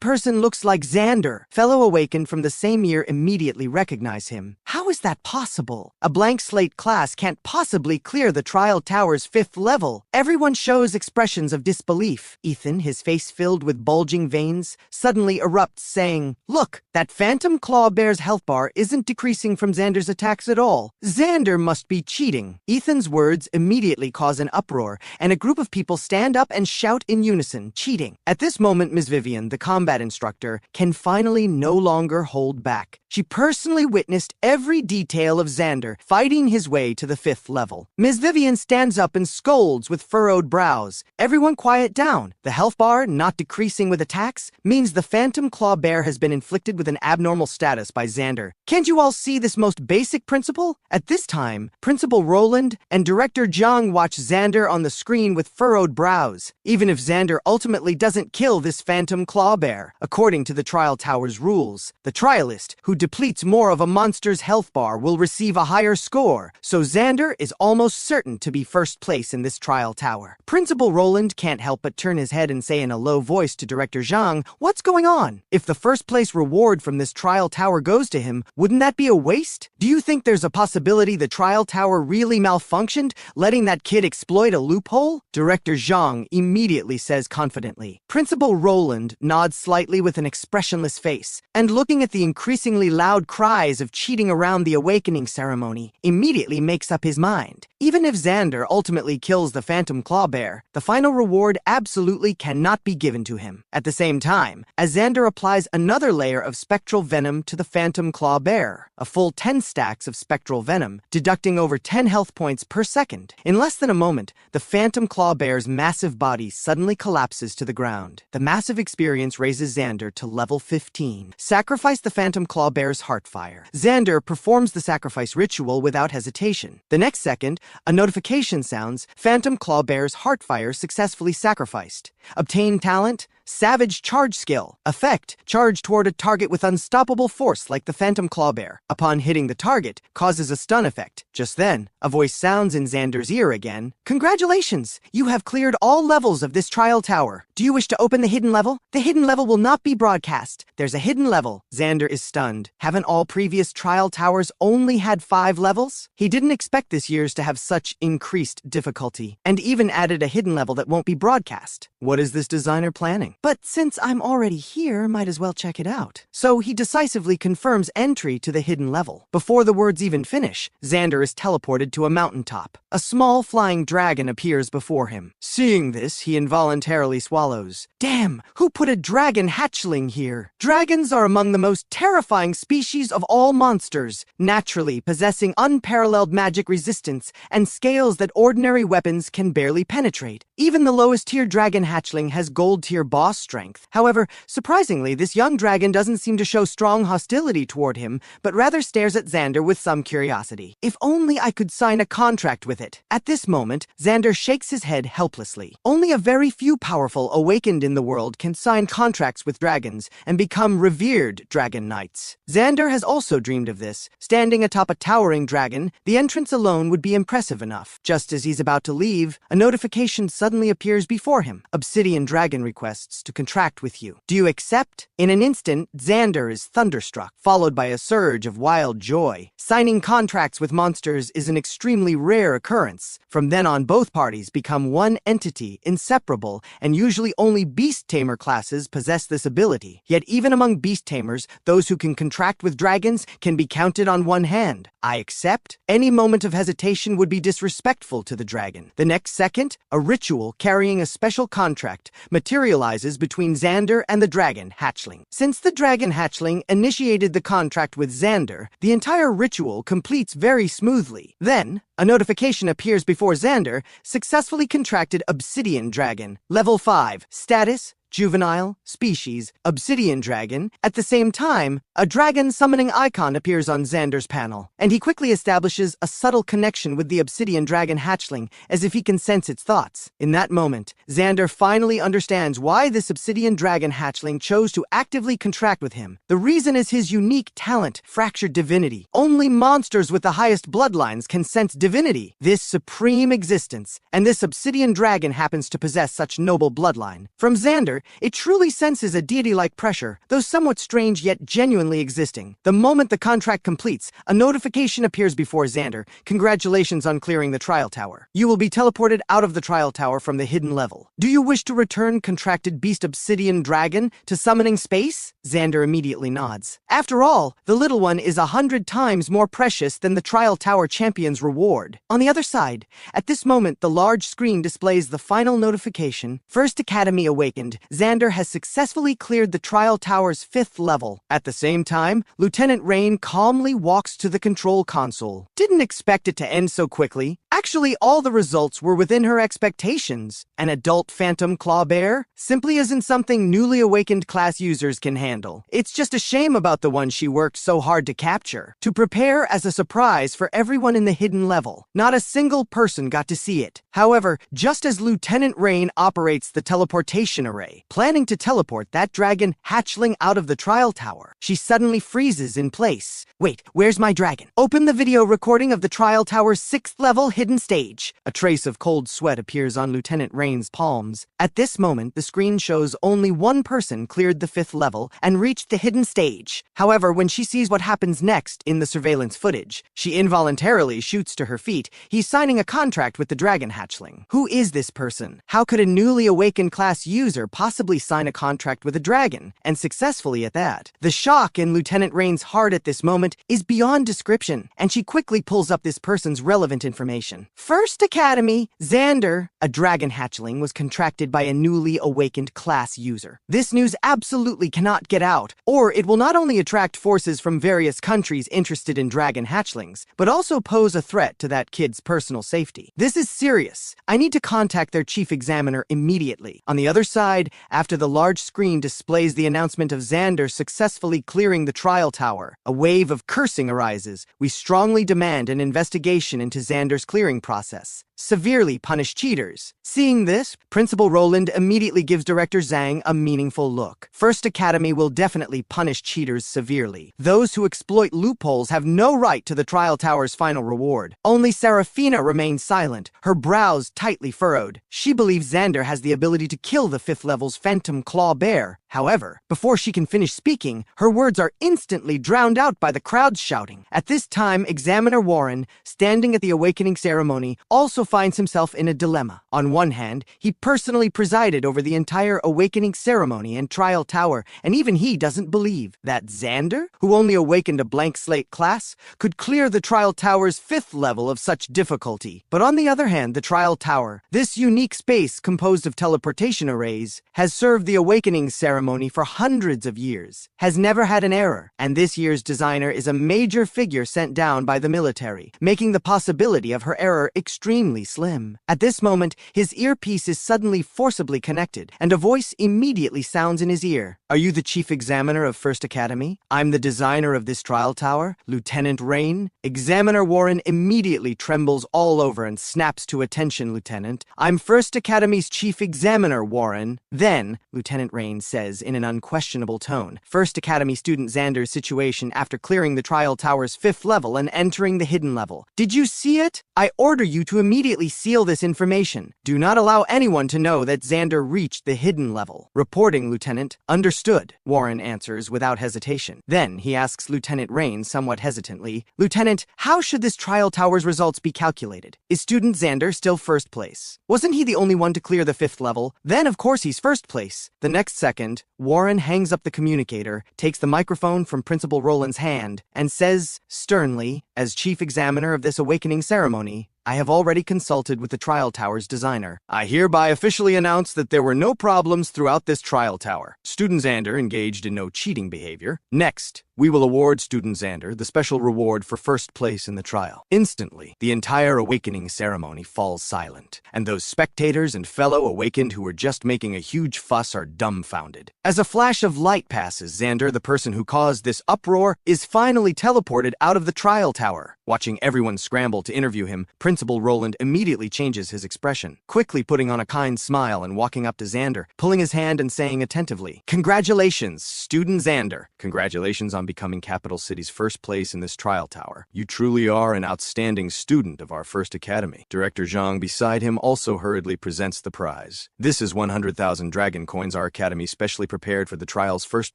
person looks like Xander. Fellow awakened from the same year immediately recognize him. How is that possible? A blank slate class can't possibly clear the trial tower's 5th level. Everyone shows expressions of disbelief. Ethan, his face filled with bulging veins, suddenly erupts saying, "Look, that Phantom Claw Bear's health bar isn't decreasing from Xander's attacks at all. Xander must be cheating." Ethan's words immediately cause an uproar, and a group of people stand up and shout in unison, "Cheating." At this moment, Ms. Vivian, the combat instructor, can finally no longer hold back. She personally witnessed every detail of Xander fighting his way to the 5th level. Ms. Vivian stands up and scolds with furrowed brows. "Everyone quiet down. The health bar not decreasing with attacks means the Phantom Claw Bear has been inflicted with an abnormal status by Xander. Can't you all see this most basic principle?" At this time, Principal Roland and Director Zhang watch Xander on the screen with furrowed brows. Even if Xander ultimately doesn't kill this Phantom Claw Bear, according to the trial tower's rules, the trialist who depletes more of a monster's health bar will receive a higher score, so Xander is almost certain to be first place in this trial tower. Principal Roland can't help but turn his head and say in a low voice to Director Zhang, "What's going on? If the first place reward from this trial tower goes to him, wouldn't that be a waste? Do you think there's a possibility the trial tower really malfunctioned, letting that kid exploit a loophole?" Director Zhang immediately says confidently. Principal Roland nods slightly with an expressionless face, and looking at the increasingly loud cries of cheating around the awakening ceremony, immediately makes up his mind. Even if Xander ultimately kills the Phantom Claw Bear, the final reward absolutely cannot be given to him. At the same time, as Xander applies another layer of spectral venom to the Phantom Claw Bear, a full 10 stacks of spectral venom, deducting over 10 health points per second. In less than a moment, the Phantom Claw Bear's massive body suddenly collapses to the ground. The massive experience raises Xander to level 15. Sacrifice the Phantom Claw Bear's Heartfire. Xander performs the sacrifice ritual without hesitation. The next second, a notification sounds, Phantom Claw Bear's Heartfire successfully sacrificed. Obtain talent, Savage Charge Skill. Effect, charge toward a target with unstoppable force like the Phantom Claw Bear. Upon hitting the target, causes a stun effect. Just then, a voice sounds in Xander's ear again. "Congratulations! You have cleared all levels of this trial tower. Do you wish to open the hidden level? The hidden level will not be broadcast. There's a hidden level." Xander is stunned. Haven't all previous trial towers only had 5 levels? He didn't expect this year's to have such increased difficulty, and even added a hidden level that won't be broadcast. What is this designer planning? But since I'm already here, might as well check it out. So he decisively confirms entry to the hidden level. Before the words even finish, Xander is teleported to a mountaintop. A small flying dragon appears before him. Seeing this, he involuntarily swallows. Damn, who put a dragon hatchling here? Dragons are among the most terrifying species of all monsters, naturally possessing unparalleled magic resistance and scales that ordinary weapons can barely penetrate. Even the lowest tier dragon hatchling has gold tier boss strength. However, surprisingly, this young dragon doesn't seem to show strong hostility toward him, but rather stares at Xander with some curiosity. If only I could sign a contract with it. At this moment, Xander shakes his head helplessly. Only a very few powerful awakened in the world can sign contracts with dragons and become revered dragon knights. Xander has also dreamed of this. Standing atop a towering dragon, the entrance alone would be impressive enough. Just as he's about to leave, a notification suddenly appears before him. Obsidian Dragon requests to contract with you. Do you accept? In an instant, Xander is thunderstruck, followed by a surge of wild joy. Signing contracts with monsters is an extremely rare occurrence. From then on, both parties become one entity, inseparable, and usually only Beast Tamer classes possess this ability. Yet even among Beast Tamers, those who can contract with dragons can be counted on one hand. I accept. Any moment of hesitation would be disrespectful to the dragon. The next second, a ritual carrying a special contract materializes between Xander and the dragon hatchling. Since the dragon hatchling initiated the contract with Xander, the entire ritual completes very smoothly. Then, a notification appears before Xander, successfully contracted Obsidian Dragon. Level 5. Status: Juvenile. Species: Obsidian Dragon. At the same time, a dragon summoning icon appears on Xander's panel, and he quickly establishes a subtle connection with the Obsidian Dragon hatchling, as if he can sense its thoughts. In that moment, Xander finally understands why this Obsidian Dragon hatchling chose to actively contract with him. The reason is his unique talent, Fractured Divinity. Only monsters with the highest bloodlines can sense divinity, this supreme existence, and this Obsidian Dragon happens to possess such noble bloodline. From Xander, it truly senses a deity-like pressure, though somewhat strange yet genuinely existing. The moment the contract completes, a notification appears before Xander. Congratulations on clearing the trial tower. You will be teleported out of the trial tower from the hidden level. Do you wish to return contracted Beast Obsidian Dragon to summoning space? Xander immediately nods. After all, the little one is 100 times more precious than the trial tower champion's reward. On the other side, at this moment, the large screen displays the final notification. First Academy awakened. Xander has successfully cleared the trial tower's 5th level. At the same time, Lieutenant Rain calmly walks to the control console. Didn't expect it to end so quickly. Actually, all the results were within her expectations. An adult phantom claw bear simply isn't something newly awakened class users can handle. It's just a shame about the one she worked so hard to capture, to prepare as a surprise for everyone in the hidden level. Not a single person got to see it. However, just as Lieutenant Rain operates the teleportation array, planning to teleport that dragon hatchling out of the trial tower, she suddenly freezes in place. Wait, where's my dragon? Open the video recording of the trial tower's 6th level hidden stage. A trace of cold sweat appears on Lieutenant Rain's palms. At this moment, the screen shows only one person cleared the 5th level and reached the hidden stage. However, when she sees what happens next in the surveillance footage, she involuntarily shoots to her feet. He's signing a contract with the dragon hatchling. Who is this person? How could a newly awakened class user possibly sign a contract with a dragon, and successfully at that? The shock in Lieutenant Rain's heart at this moment is beyond description, and she quickly pulls up this person's relevant information. First Academy, Xander, a dragon hatchling, was contracted by a newly awakened class user. This news absolutely cannot get out, or it will not only attract forces from various countries interested in dragon hatchlings, but also pose a threat to that kid's personal safety. This is serious. I need to contact their chief examiner immediately. On the other side, after the large screen displays the announcement of Xander successfully clearing the trial tower, a wave of cursing arises. We strongly demand an investigation into Xander's clearing process. Severely punish cheaters. Seeing this, Principal Roland immediately gives Director Zhang a meaningful look. First Academy will definitely punish cheaters severely. Those who exploit loopholes have no right to the trial tower's final reward. Only Serafina remains silent, her brows tightly furrowed. She believes Xander has the ability to kill the 5th level's phantom claw bear. However, before she can finish speaking, her words are instantly drowned out by the crowd's shouting. At this time, Examiner Warren, standing at the awakening ceremony, also finds himself in a dilemma. On one hand, he personally presided over the entire awakening ceremony and trial tower, and even he doesn't believe that Xander, who only awakened a blank slate class, could clear the trial tower's 5th level of such difficulty. But on the other hand, the trial tower, this unique space composed of teleportation arrays, has served the awakening ceremony for hundreds of years, has never had an error, and this year's designer is a major figure sent down by the military, making the possibility of her error extremely slim. At this moment, his earpiece is suddenly forcibly connected, and a voice immediately sounds in his ear. Are you the chief examiner of First Academy? I'm the designer of this trial tower, Lieutenant Rain. Examiner Warren immediately trembles all over and snaps to attention, Lieutenant. I'm First Academy's chief examiner, Warren. Then, Lieutenant Rain says in an unquestionable tone, First Academy student Xander's situation after clearing the trial tower's 5th level and entering the hidden level. Did you see it? I order you to immediately seal this information. Do not allow anyone to know that Xander reached the hidden level. Reporting, Lieutenant. Understood, Warren answers without hesitation. Then he asks Lieutenant Rain somewhat hesitantly, Lieutenant, how should this trial tower's results be calculated? Is student Xander still first place? Wasn't he the only one to clear the 5th level? Then of course he's first place. The next second, Warren hangs up the communicator, takes the microphone from Principal Roland's hand, and says sternly, as chief examiner of this awakening ceremony, I have already consulted with the trial tower's designer. I hereby officially announce that there were no problems throughout this trial tower. Student Xander engaged in no cheating behavior. Next, we will award Student Xander the special reward for first place in the trial. Instantly, the entire awakening ceremony falls silent, and those spectators and fellow awakened who were just making a huge fuss are dumbfounded. As a flash of light passes, Xander, the person who caused this uproar, is finally teleported out of the trial tower. Watching everyone scramble to interview him, Principal Roland immediately changes his expression, quickly putting on a kind smile and walking up to Xander, pulling his hand and saying attentively, Congratulations, Student Xander. Congratulations on becoming Capital City's first place in this trial tower. You truly are an outstanding student of our first academy. Director Zhang beside him also hurriedly presents the prize. This is 100,000 dragon coins our academy specially prepared for the trial's first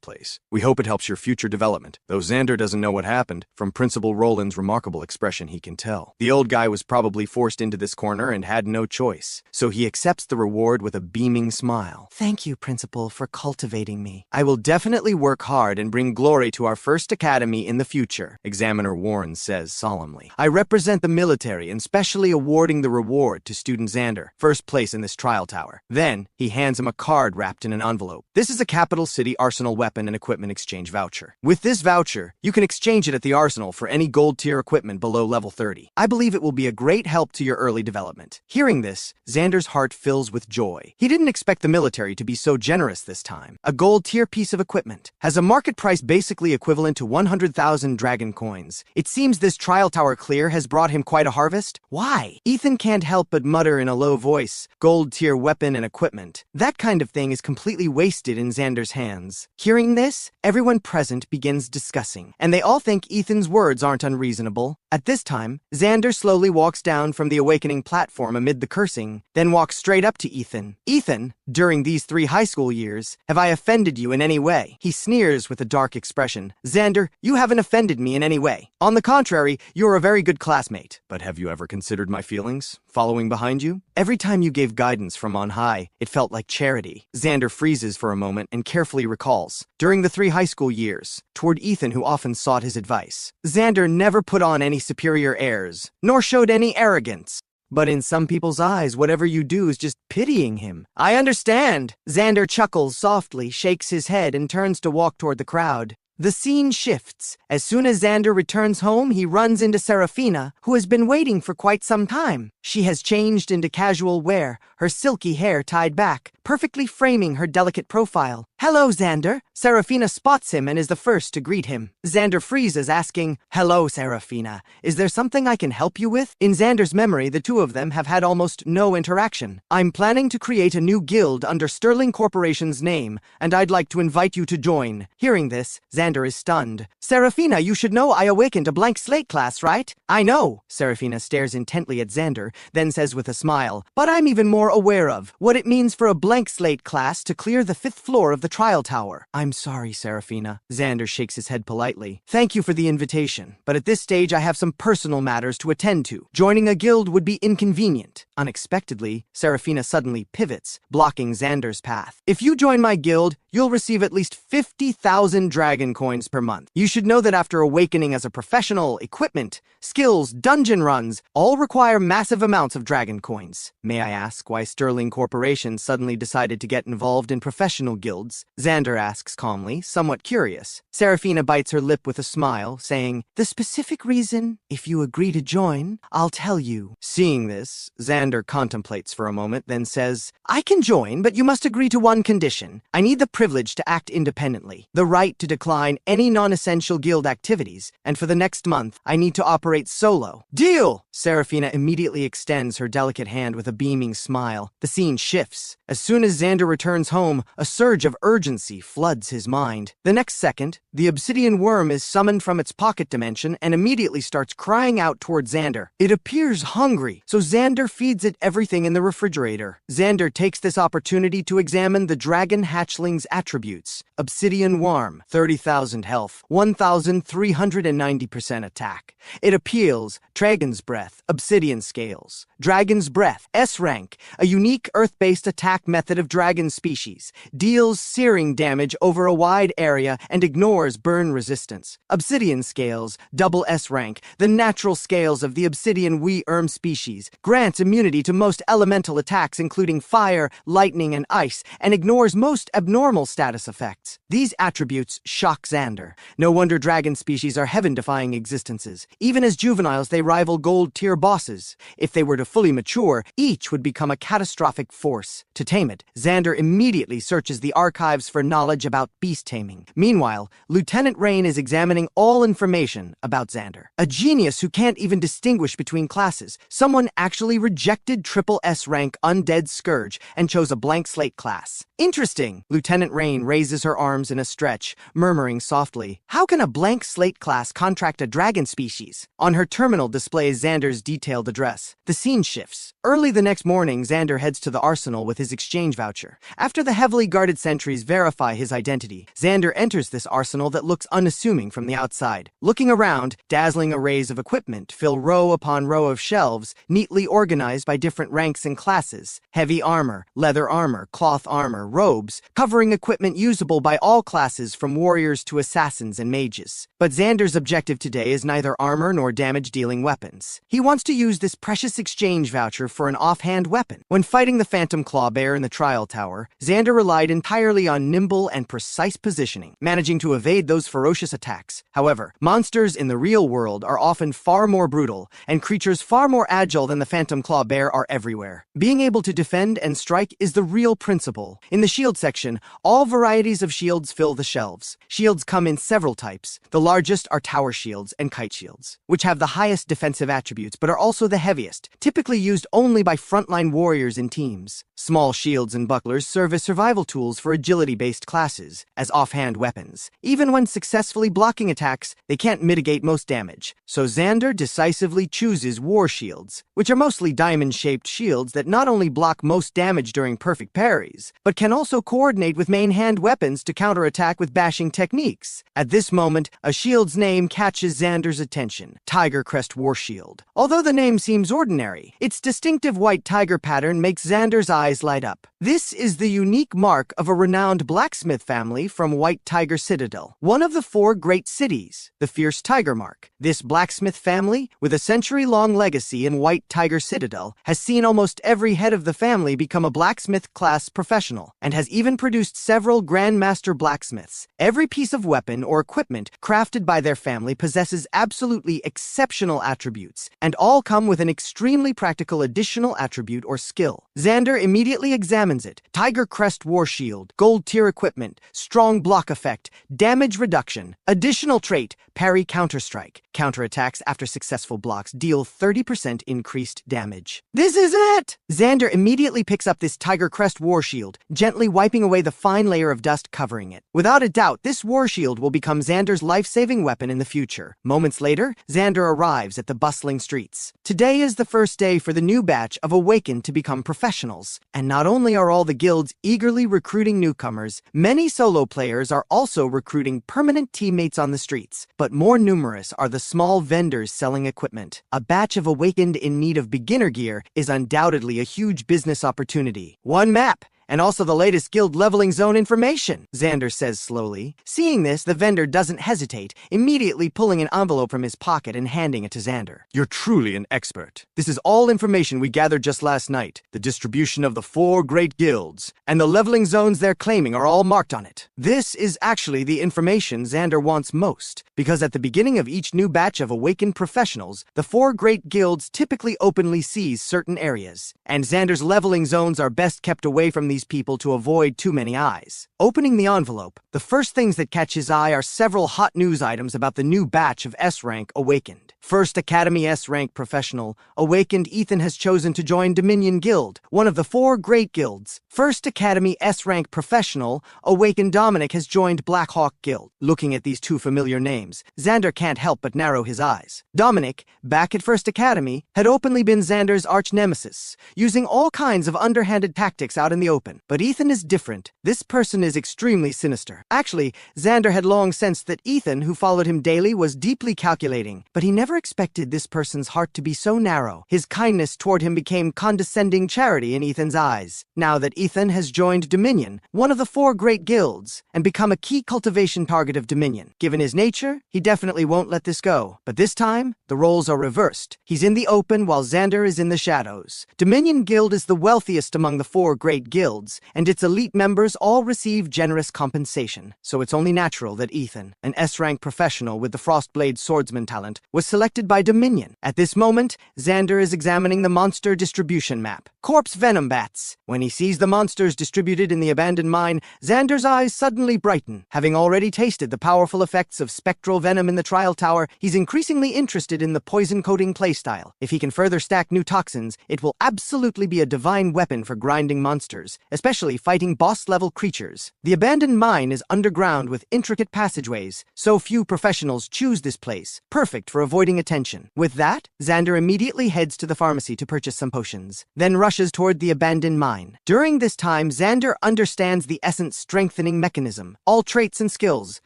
place. We hope it helps your future development. Though Xander doesn't know what happened, from Principal Roland's remarkable expression he can tell. The old guy was probably forced into this corner and had no choice, so he accepts the reward with a beaming smile. Thank you, Principal, for cultivating me. I will definitely work hard and bring glory to our first academy in the future, Examiner Warren says solemnly. I represent the military and specially awarding the reward to Student Xander, first place in this trial tower. Then, he hands him a card wrapped in an envelope. This is a Capital City Arsenal weapon and equipment exchange voucher. With this voucher, you can exchange it at the arsenal for any gold tier equipment below level 30. I believe it will be a great help to your early development. Hearing this, Xander's heart fills with joy. He didn't expect the military to be so generous this time. A gold tier piece of equipment has a market price basically equivalent to 100,000 dragon coins. It seems this trial tower clear has brought him quite a harvest. Why? Ethan can't help but mutter in a low voice, gold tier weapon and equipment. That kind of thing is completely wasted in Xander's hands. Hearing this, everyone present begins discussing, and they all think Ethan's words aren't unreasonable. At this time, Xander slowly walks down from the awakening platform amid the cursing, then walks straight up to Ethan. Ethan, during these 3 high school years, have I offended you in any way? He sneers with a dark expression. Xander, you haven't offended me in any way. On the contrary, you're a very good classmate. But have you ever considered my feelings, following behind you? Every time you gave guidance from on high, it felt like charity. Xander freezes for a moment and carefully recalls. During the 3 high school years, toward Ethan who often sought his advice, Xander never put on any superior airs, nor showed any arrogance. But in some people's eyes, whatever you do is just pitying him. I understand. Xander chuckles softly, shakes his head, and turns to walk toward the crowd. The scene shifts. As soon as Xander returns home, he runs into Serafina, who has been waiting for quite some time. She has changed into casual wear, her silky hair tied back, perfectly framing her delicate profile. Hello, Xander. Serafina spots him and is the first to greet him. Xander freezes, asking, Hello, Serafina. Is there something I can help you with? In Xander's memory, the two of them have had almost no interaction. I'm planning to create a new guild under Sterling Corporation's name, and I'd like to invite you to join. Hearing this, Xander is stunned. Serafina, you should know I awakened a blank slate class, right? I know. Serafina stares intently at Xander, then says with a smile, but I'm even more aware of what it means for a blank slate class to clear the 5th floor of the trial tower. I'm sorry, Serafina. Xander shakes his head politely. Thank you for the invitation, but at this stage I have some personal matters to attend to. Joining a guild would be inconvenient. Unexpectedly, Serafina suddenly pivots, blocking Xander's path. If you join my guild, you'll receive at least 50,000 dragon coins per month. You should know that after awakening as a professional, equipment, skills, dungeon runs, all require massive amounts of dragon coins. May I ask why Sterling Corporation suddenly decided to get involved in professional guilds? Xander asks calmly, somewhat curious. Serafina bites her lip with a smile, saying, The specific reason, if you agree to join, I'll tell you. Seeing this, Xander Xander contemplates for a moment, then says, I can join, but you must agree to one condition. I need the privilege to act independently, the right to decline any non-essential guild activities, and for the next month, I need to operate solo. Deal! Serafina immediately extends her delicate hand with a beaming smile. The scene shifts. As soon as Xander returns home, a surge of urgency floods his mind. The next second, the obsidian worm is summoned from its pocket dimension and immediately starts crying out toward Xander. It appears hungry, so Xander feeds it everything in the refrigerator. Xander takes this opportunity to examine the dragon hatchling's attributes. Obsidian worm, 30,000 health, 1,390% attack. It appeals, Dragon's Breath, Obsidian Scales. Dragon's Breath, S rank, a unique earth-based attack method of dragon species. Deals searing damage over a wide area and ignores burn resistance. Obsidian Scales, double S rank, the natural scales of the obsidian worm species. Grants immunity to most elemental attacks including fire, lightning, and ice, and ignores most abnormal status effects. These attributes shock Xander. No wonder dragon species are heaven-defying existences. Even as juveniles, they rival gold-tier bosses. If they were to fully mature, each would become a catastrophic force. To tame it, Xander immediately searches the archives for knowledge about beast taming. Meanwhile, Lieutenant Rain is examining all information about Xander. A genius who can't even distinguish between classes. Someone actually rejected triple S rank Undead Scourge and chose a blank slate class. Interesting. Lieutenant Rain raises her arms in a stretch, murmuring softly, how can a blank slate class contract a dragon species? On her terminal displays Xander's detailed address. The scene shifts. Early the next morning, Xander heads to the arsenal with his exchange voucher. After the heavily guarded sentries verify his identity, Xander enters this arsenal that looks unassuming from the outside. Looking around, dazzling arrays of equipment fill row upon row of shelves, neatly organized by different ranks and classes. Heavy armor, leather armor, cloth armor, robes, covering equipment usable by all classes from warriors to assassins and mages. But Xander's objective today is neither armor nor damage-dealing weapons. He wants to use this precious exchange voucher for an offhand weapon. When fighting the Phantom Clawbear in the Trial Tower, Xander relied entirely on nimble and precise positioning, managing to evade those ferocious attacks. However, monsters in the real world are often far more brutal, and creatures far more agile than the Phantom Clawbear are everywhere. Being able to defend and strike is the real principle. In the shield section, all varieties of shields fill the shelves. Shields come in several types. The largest are tower shields and kite shields, which have the highest defensive attributes but are also the heaviest, typically used only by frontline warriors in teams. Small shields and bucklers serve as survival tools for agility-based classes, as offhand weapons. Even when successfully blocking attacks, they can't mitigate most damage. So Xander decisively chooses war shields, which are mostly diamond-shaped shields that not only block most damage during perfect parries, but can also coordinate with main hand weapons to counterattack with bashing techniques. At this moment, a shield's name catches Xander's attention: Tiger Crest War Shield. Although the name seems ordinary, its distinctive white tiger pattern makes Xander's eyes light up. This is the unique mark of a renowned blacksmith family from White Tiger Citadel, one of the 4 great cities, the Fierce Tiger Mark. This blacksmith family, with a century-long legacy in White Tiger Citadel, has seen almost every head of the family become a blacksmith-class professional, and has even produced several Grandmaster blacksmiths. Every piece of weapon or equipment crafted by their family possesses absolutely exceptional attributes, and all come with an extremely practical additional attribute or skill. Xander immediately examines it. Tiger Crest War Shield, gold tier equipment, strong block effect, damage reduction. Additional trait, parry counterstrike. Counterattacks after successful blocks deal 30% increased damage. This is it! Xander immediately picks up this Tiger Crest War Shield, gently wiping away the fine layer of dust covering it. Without a doubt, this War Shield will become Xander's life-saving weapon in the future. Moments later, Xander arrives at the bustling streets. Today is the first day for the new batch of Awakened to become professionals. And not only are all the guilds eagerly recruiting newcomers, many solo players are also recruiting permanent teammates on the streets. But more numerous are the small vendors selling equipment. A batch of Awakened in need of beginner gear is undoubtedly a huge business opportunity. One map, and also the latest guild leveling zone information, Xander says slowly. Seeing this, the vendor doesn't hesitate, immediately pulling an envelope from his pocket and handing it to Xander. You're truly an expert. This is all information we gathered just last night. The distribution of the 4 great guilds, and the leveling zones they're claiming are all marked on it. This is actually the information Xander wants most, because at the beginning of each new batch of awakened professionals, the 4 great guilds typically openly seize certain areas, and Xander's leveling zones are best kept away from these people to avoid too many eyes. Opening the envelope, the first things that catch his eye are several hot news items about the new batch of S-Rank Awakened. First Academy S-Rank Professional, Awakened Ethan has chosen to join Dominion Guild, one of the 4 great guilds. First Academy S-Rank Professional, Awakened Dominic has joined Blackhawk Guild. Looking at these 2 familiar names, Xander can't help but narrow his eyes. Dominic, back at First Academy, had openly been Xander's arch-nemesis, using all kinds of underhanded tactics out in the open. But Ethan is different. This person is extremely sinister. Actually, Xander had long sensed that Ethan, who followed him daily, was deeply calculating, but he never expected this person's heart to be so narrow. His kindness toward him became condescending charity in Ethan's eyes. Now that Ethan has joined Dominion, one of the 4 great guilds, and become a key cultivation target of Dominion. Given his nature, he definitely won't let this go. But this time, the roles are reversed. He's in the open while Xander is in the shadows. Dominion Guild is the wealthiest among the 4 great guilds, and its elite members all receive generous compensation. So it's only natural that Ethan, an S-rank professional with the Frostblade swordsman talent, was selected by Dominion. At this moment, Xander is examining the monster distribution map. Corpse Venom Bats. When he sees the monsters distributed in the abandoned mine, Xander's eyes suddenly brighten. Having already tasted the powerful effects of spectral venom in the trial tower, he's increasingly interested in the poison-coating playstyle. If he can further stack new toxins, it will absolutely be a divine weapon for grinding monsters, especially fighting boss-level creatures. The abandoned mine is underground with intricate passageways, so few professionals choose this place, perfect for avoiding attention. With that, Xander immediately heads to the pharmacy to purchase some potions, then rushes toward the abandoned mine. During this time, Xander understands the essence strengthening mechanism. All traits and skills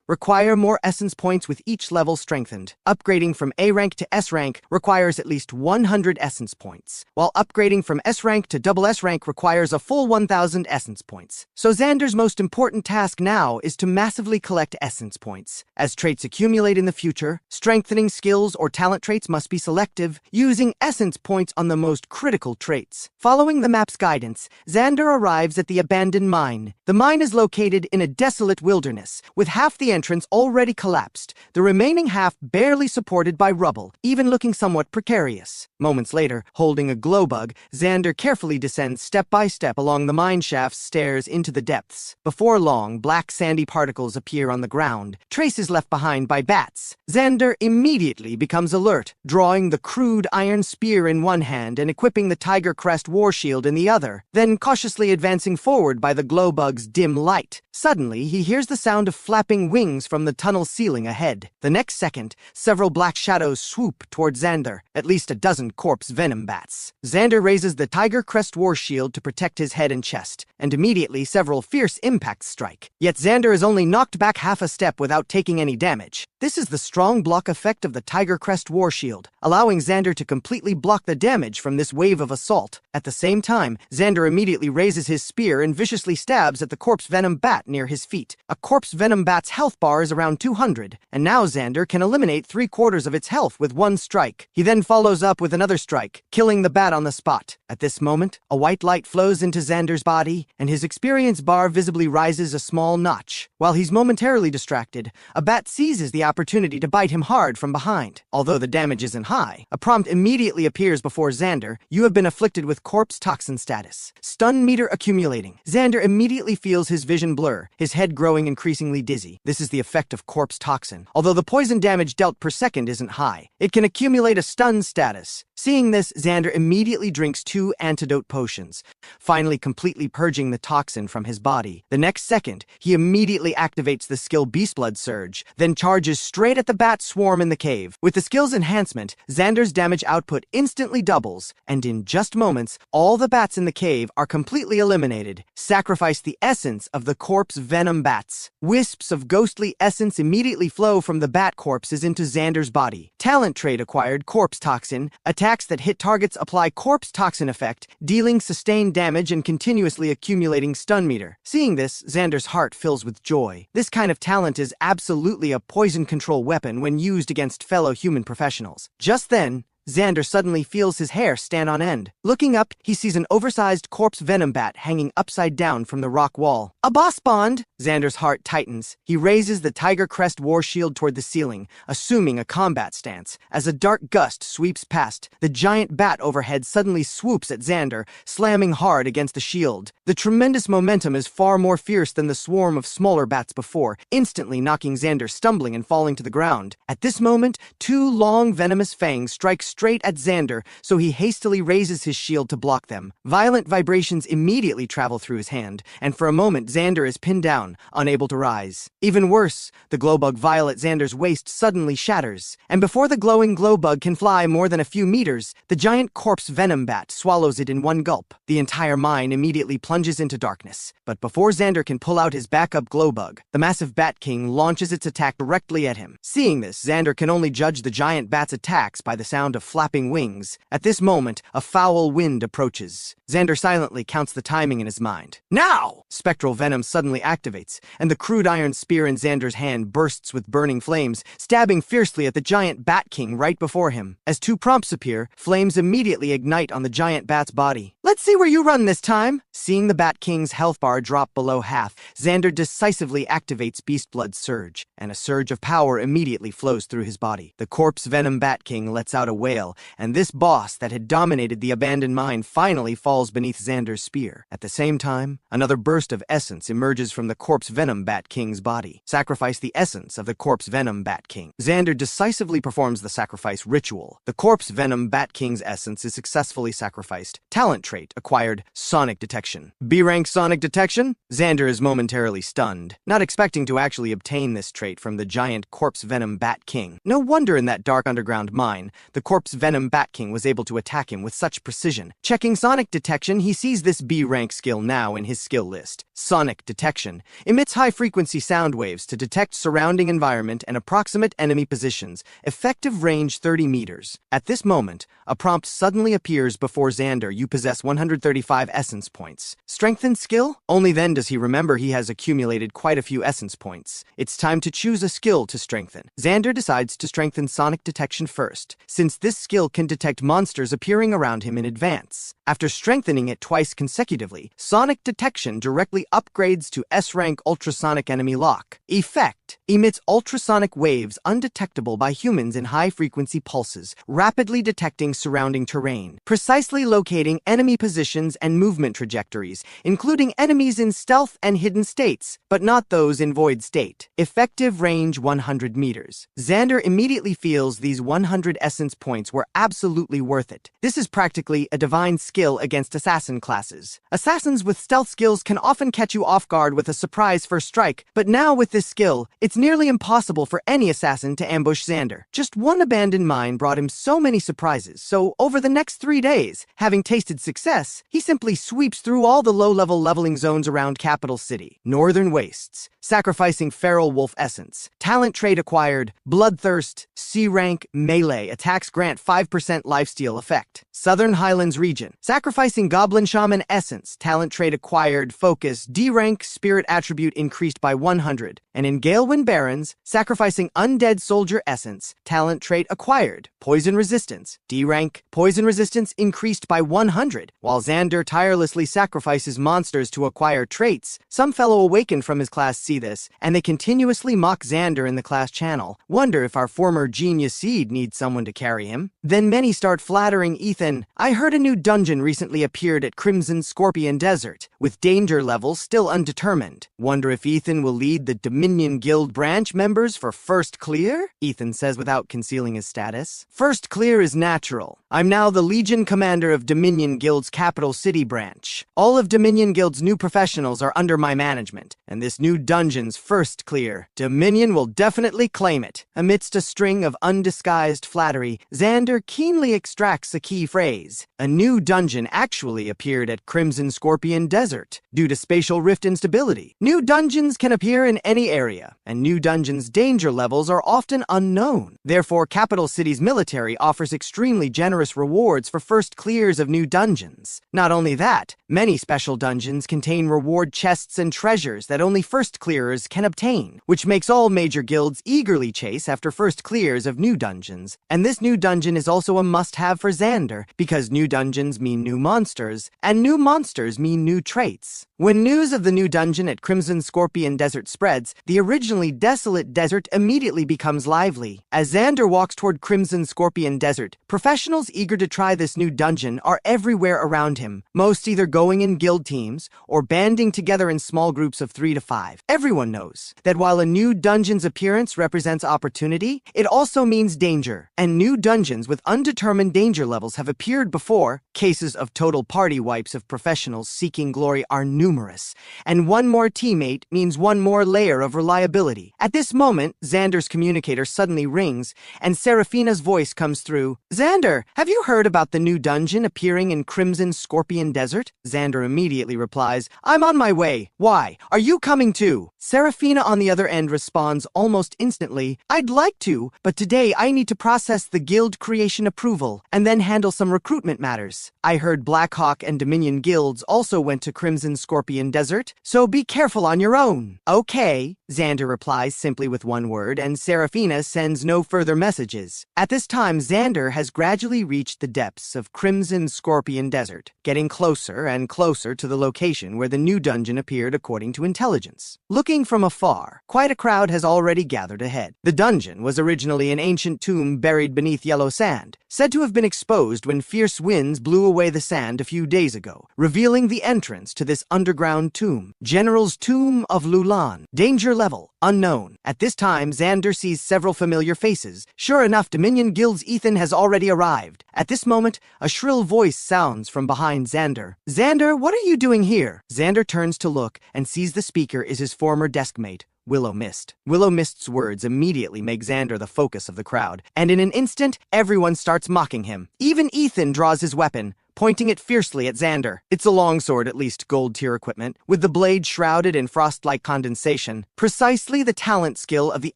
require more essence points with each level strengthened. Upgrading from A rank to S rank requires at least 100 essence points, while upgrading from S rank to double S rank requires a full 1000 essence points. So Xander's most important task now is to massively collect essence points. As traits accumulate in the future, strengthening skills or talent traits must be selective, using essence points on the most critical traits. Following the map's guidance, Xander arrives at the abandoned mine. The mine is located in a desolate wilderness, with half the entrance already collapsed, the remaining half barely supported by rubble, even looking somewhat precarious. Moments later, holding a glow bug, Xander carefully descends step by step along the mine shaft's stairs into the depths. Before long, black sandy particles appear on the ground, traces left behind by bats. Xander immediately becomes alert, drawing the crude iron spear in one hand and equipping the Tiger Crest war shield in the other, then cautiously advancing forward by the glow bug's dim light. Suddenly, he hears the sound of flapping wings from the tunnel ceiling ahead. The next second, several black shadows swoop toward Xander, at least a dozen corpse venom bats. Xander raises the Tiger Crest war shield to protect his head and chest, and immediately several fierce impacts strike. Yet Xander is only knocked back half a step without taking any damage. This is the strong block effect of the Tiger Crest war shield, allowing Xander to completely block the damage from this wave of assault. At the same time, Xander immediately raises his spear and viciously stabs at the corpse venom bat near his feet. A corpse venom bat's health bar is around 200, and now Xander can eliminate 3/4 of its health with one strike. He then follows up with another strike, killing the bat on the spot. At this moment, a white light flows into Xander's body, and his experience bar visibly rises a small notch. While he's momentarily distracted, a bat seizes the opportunity to bite him hard from behind. Although the damage isn't high, a prompt immediately appears before Xander: "You have been afflicted with corpse toxin status. Stun meter accumulating." Xander immediately feels his vision blur, his head growing increasingly dizzy. This is the effect of corpse toxin. Although the poison damage dealt per second isn't high, it can accumulate a stun status. Seeing this, Xander immediately drinks 2 antidote potions, finally completely purging the toxin from his body. The next second, he immediately activates the skill Beast Blood Surge, then charges lunges straight at the bat swarm in the cave. With the skill's enhancement, Xander's damage output instantly doubles, and in just moments, all the bats in the cave are completely eliminated. Sacrifice the essence of the corpse venom bats. Wisps of ghostly essence immediately flow from the bat corpses into Xander's body. Talent trait acquired Corpse Toxin. Attacks that hit targets apply Corpse Toxin effect, dealing sustained damage and continuously accumulating stun meter. Seeing this, Xander's heart fills with joy. This kind of talent is absolutely a poison control weapon when used against fellow human professionals. Just then, Xander suddenly feels his hair stand on end. Looking up, he sees an oversized corpse venom bat hanging upside down from the rock wall. A boss bond! Xander's heart tightens. He raises the Tiger Crest war shield toward the ceiling, assuming a combat stance. As a dark gust sweeps past, the giant bat overhead suddenly swoops at Xander, slamming hard against the shield. The tremendous momentum is far more fierce than the swarm of smaller bats before, instantly knocking Xander stumbling and falling to the ground. At this moment, two long venomous fangs strike straight at Xander, so he hastily raises his shield to block them. Violent vibrations immediately travel through his hand, and for a moment Xander is pinned down, unable to rise. Even worse, the glowbug vial at Xander's waist suddenly shatters, and before the glowing glowbug can fly more than a few meters, the giant corpse venom bat swallows it in one gulp. The entire mine immediately plunges into darkness, but before Xander can pull out his backup glowbug, the massive Bat King launches its attack directly at him. Seeing this, Xander can only judge the giant bat's attacks by the sound of flapping wings. At this moment, a foul wind approaches. Xander silently counts the timing in his mind. Now! Spectral venom suddenly activates, and the crude iron spear in Xander's hand bursts with burning flames, stabbing fiercely at the giant Bat King right before him. As two prompts appear, flames immediately ignite on the giant bat's body. Let's see where you run this time! Seeing the Bat King's health bar drop below half, Xander decisively activates Beast Blood Surge, and a surge of power immediately flows through his body. The corpse venom Bat King lets out a wail, and this boss that had dominated the abandoned mine finally falls beneath Xander's spear. At the same time, another burst of essence emerges from the corpse venom Bat King's body. Sacrifice the essence of the corpse venom Bat King. Xander decisively performs the sacrifice ritual. The corpse venom Bat King's essence is successfully sacrificed. Talent trait acquired Sonic Detection. B-rank Sonic Detection? Xander is momentarily stunned, not expecting to actually obtain this trait from the giant corpse venom Bat King. No wonder in that dark underground mine, the corpse venom Bat King was able to attack him with such precision. Checking Sonic Detection, he sees this B-rank skill now in his skill list. Sonic Detection emits high-frequency sound waves to detect surrounding environment and approximate enemy positions, effective range 30 meters. At this moment, a prompt suddenly appears before Xander. You possess 135 essence points. Strengthen skill? Only then does he remember he has accumulated quite a few essence points. It's time to choose a skill to strengthen. Xander decides to strengthen Sonic Detection first, since this skill can detect monsters appearing around him in advance. After strengthening it twice consecutively, Sonic Detection directly upgrades to S-rank Ultrasonic Enemy Lock. Effect: emits ultrasonic waves undetectable by humans in high-frequency pulses, rapidly detecting surrounding terrain, precisely locating enemy positions and movement trajectories, including enemies in stealth and hidden states, but not those in void state. Effective range 100 meters. Xander immediately feels these 100 essence points were absolutely worth it. This is practically a divine skill against assassin classes. Assassins with stealth skills can often catch you off guard with a surprise first strike, but now with this skill, it's nearly impossible for any assassin to ambush Xander. Just one abandoned mine brought him so many surprises, so over the next 3 days, having tasted success, he simply sweeps through all the low-level leveling zones around Capital City. Northern Wastes. Sacrificing Feral Wolf Essence. Talent trait acquired Bloodthirst, C-rank, Melee. Attacks grant 5% lifesteal effect. Southern Highlands region. Sacrificing Goblin Shaman Essence. Talent trait acquired Focus, D-rank, Spirit attribute increased by 100. And in Galewind Barrens, sacrificing Undead Soldier Essence. Talent trait acquired Poison Resistance, D-rank, Poison Resistance increased by 100. While Xander tirelessly sacrifices monsters to acquire traits, some fellow awakened from his class see this, and they continuously mock Xander in the class channel. Wonder if our former genius seed needs someone to carry him. Then many start flattering Ethan. I heard a new dungeon recently appeared at Crimson Scorpion Desert, with danger levels still undetermined. Wonder if Ethan will lead the Dominion Guild branch members for first clear? Ethan says without concealing his status. First clear is natural. I'm now the Legion Commander of Dominion Guild's Capital City branch. All of Dominion Guild's new professionals are under my management, and this new dungeon's first clear. Dominion will definitely claim it. Amidst a string of undisguised flattery, Xander keenly extracts a key phrase. A new dungeon actually appeared at Crimson Scorpion Desert. Due to spatial rift instability, new dungeons can appear in any area, and new dungeons' danger levels are often unknown. Therefore, Capital City's military offers extremely generous rewards for first clears of new dungeons. Not only that, many special dungeons contain reward chests and treasures that only first clearers can obtain, which makes all major guilds eagerly chase after first clears of new dungeons. And this new dungeon is also a must-have for Xander, because new dungeons mean new monsters, and new monsters mean new traits. When news of the new dungeon at Crimson Scorpion Desert spreads, the originally desolate desert immediately becomes lively. As Xander walks toward Crimson Scorpion Desert, professionals eager to try this new dungeon are everywhere around him, most either going in guild teams or banding together in small groups of 3 to 5. Everyone knows that while a new dungeon's appearance represents opportunity, it also means danger, and new dungeons with undetermined danger levels have appeared before. Cases of total party wipes of professionals seeking glory are numerous, and one more teammate means one more layer of reliability. At this moment, Xander's communicator suddenly rings, and Seraphina's voice comes through. Xander, have you heard about the new dungeon appearing in Crimson Scorpion Desert? Xander immediately replies, I'm on my way. Why? Are you coming too? Seraphina on the other end responds almost instantly, I'd like to, but today I need to process the guild creation approval and then handle some recruitment matters. I heard Blackhawk and Dominion guilds also went to Crimson Scorpion Desert, so be careful on your own. Okay, Xander replies simply with one word, and Seraphina sends no further messages. At this time, Xander has gradually reached the depths of Crimson Scorpion Desert, getting closer and closer to the location where the new dungeon appeared according to intelligence. Looking from afar, quite a crowd has already gathered ahead. The dungeon was originally an ancient tomb buried beneath yellow sand, said to have been exposed when fierce winds blew away the sand a few days ago, revealing the entrance to this underground tomb. General's Tomb of Lulan. Danger level, unknown. At this time, Xander sees several familiar faces. Sure enough, Dominion Guild's Ethan has already arrived. At this moment, a shrill voice sounds from behind Xander. Xander, what are you doing here? Xander turns to look and sees the speaker is his former deskmate, Willow Mist. Willow Mist's words immediately make Xander the focus of the crowd, and in an instant, everyone starts mocking him. Even Ethan draws his weapon, pointing it fiercely at Xander. It's a longsword, at least gold-tier equipment, with the blade shrouded in frost-like condensation, precisely the talent skill of the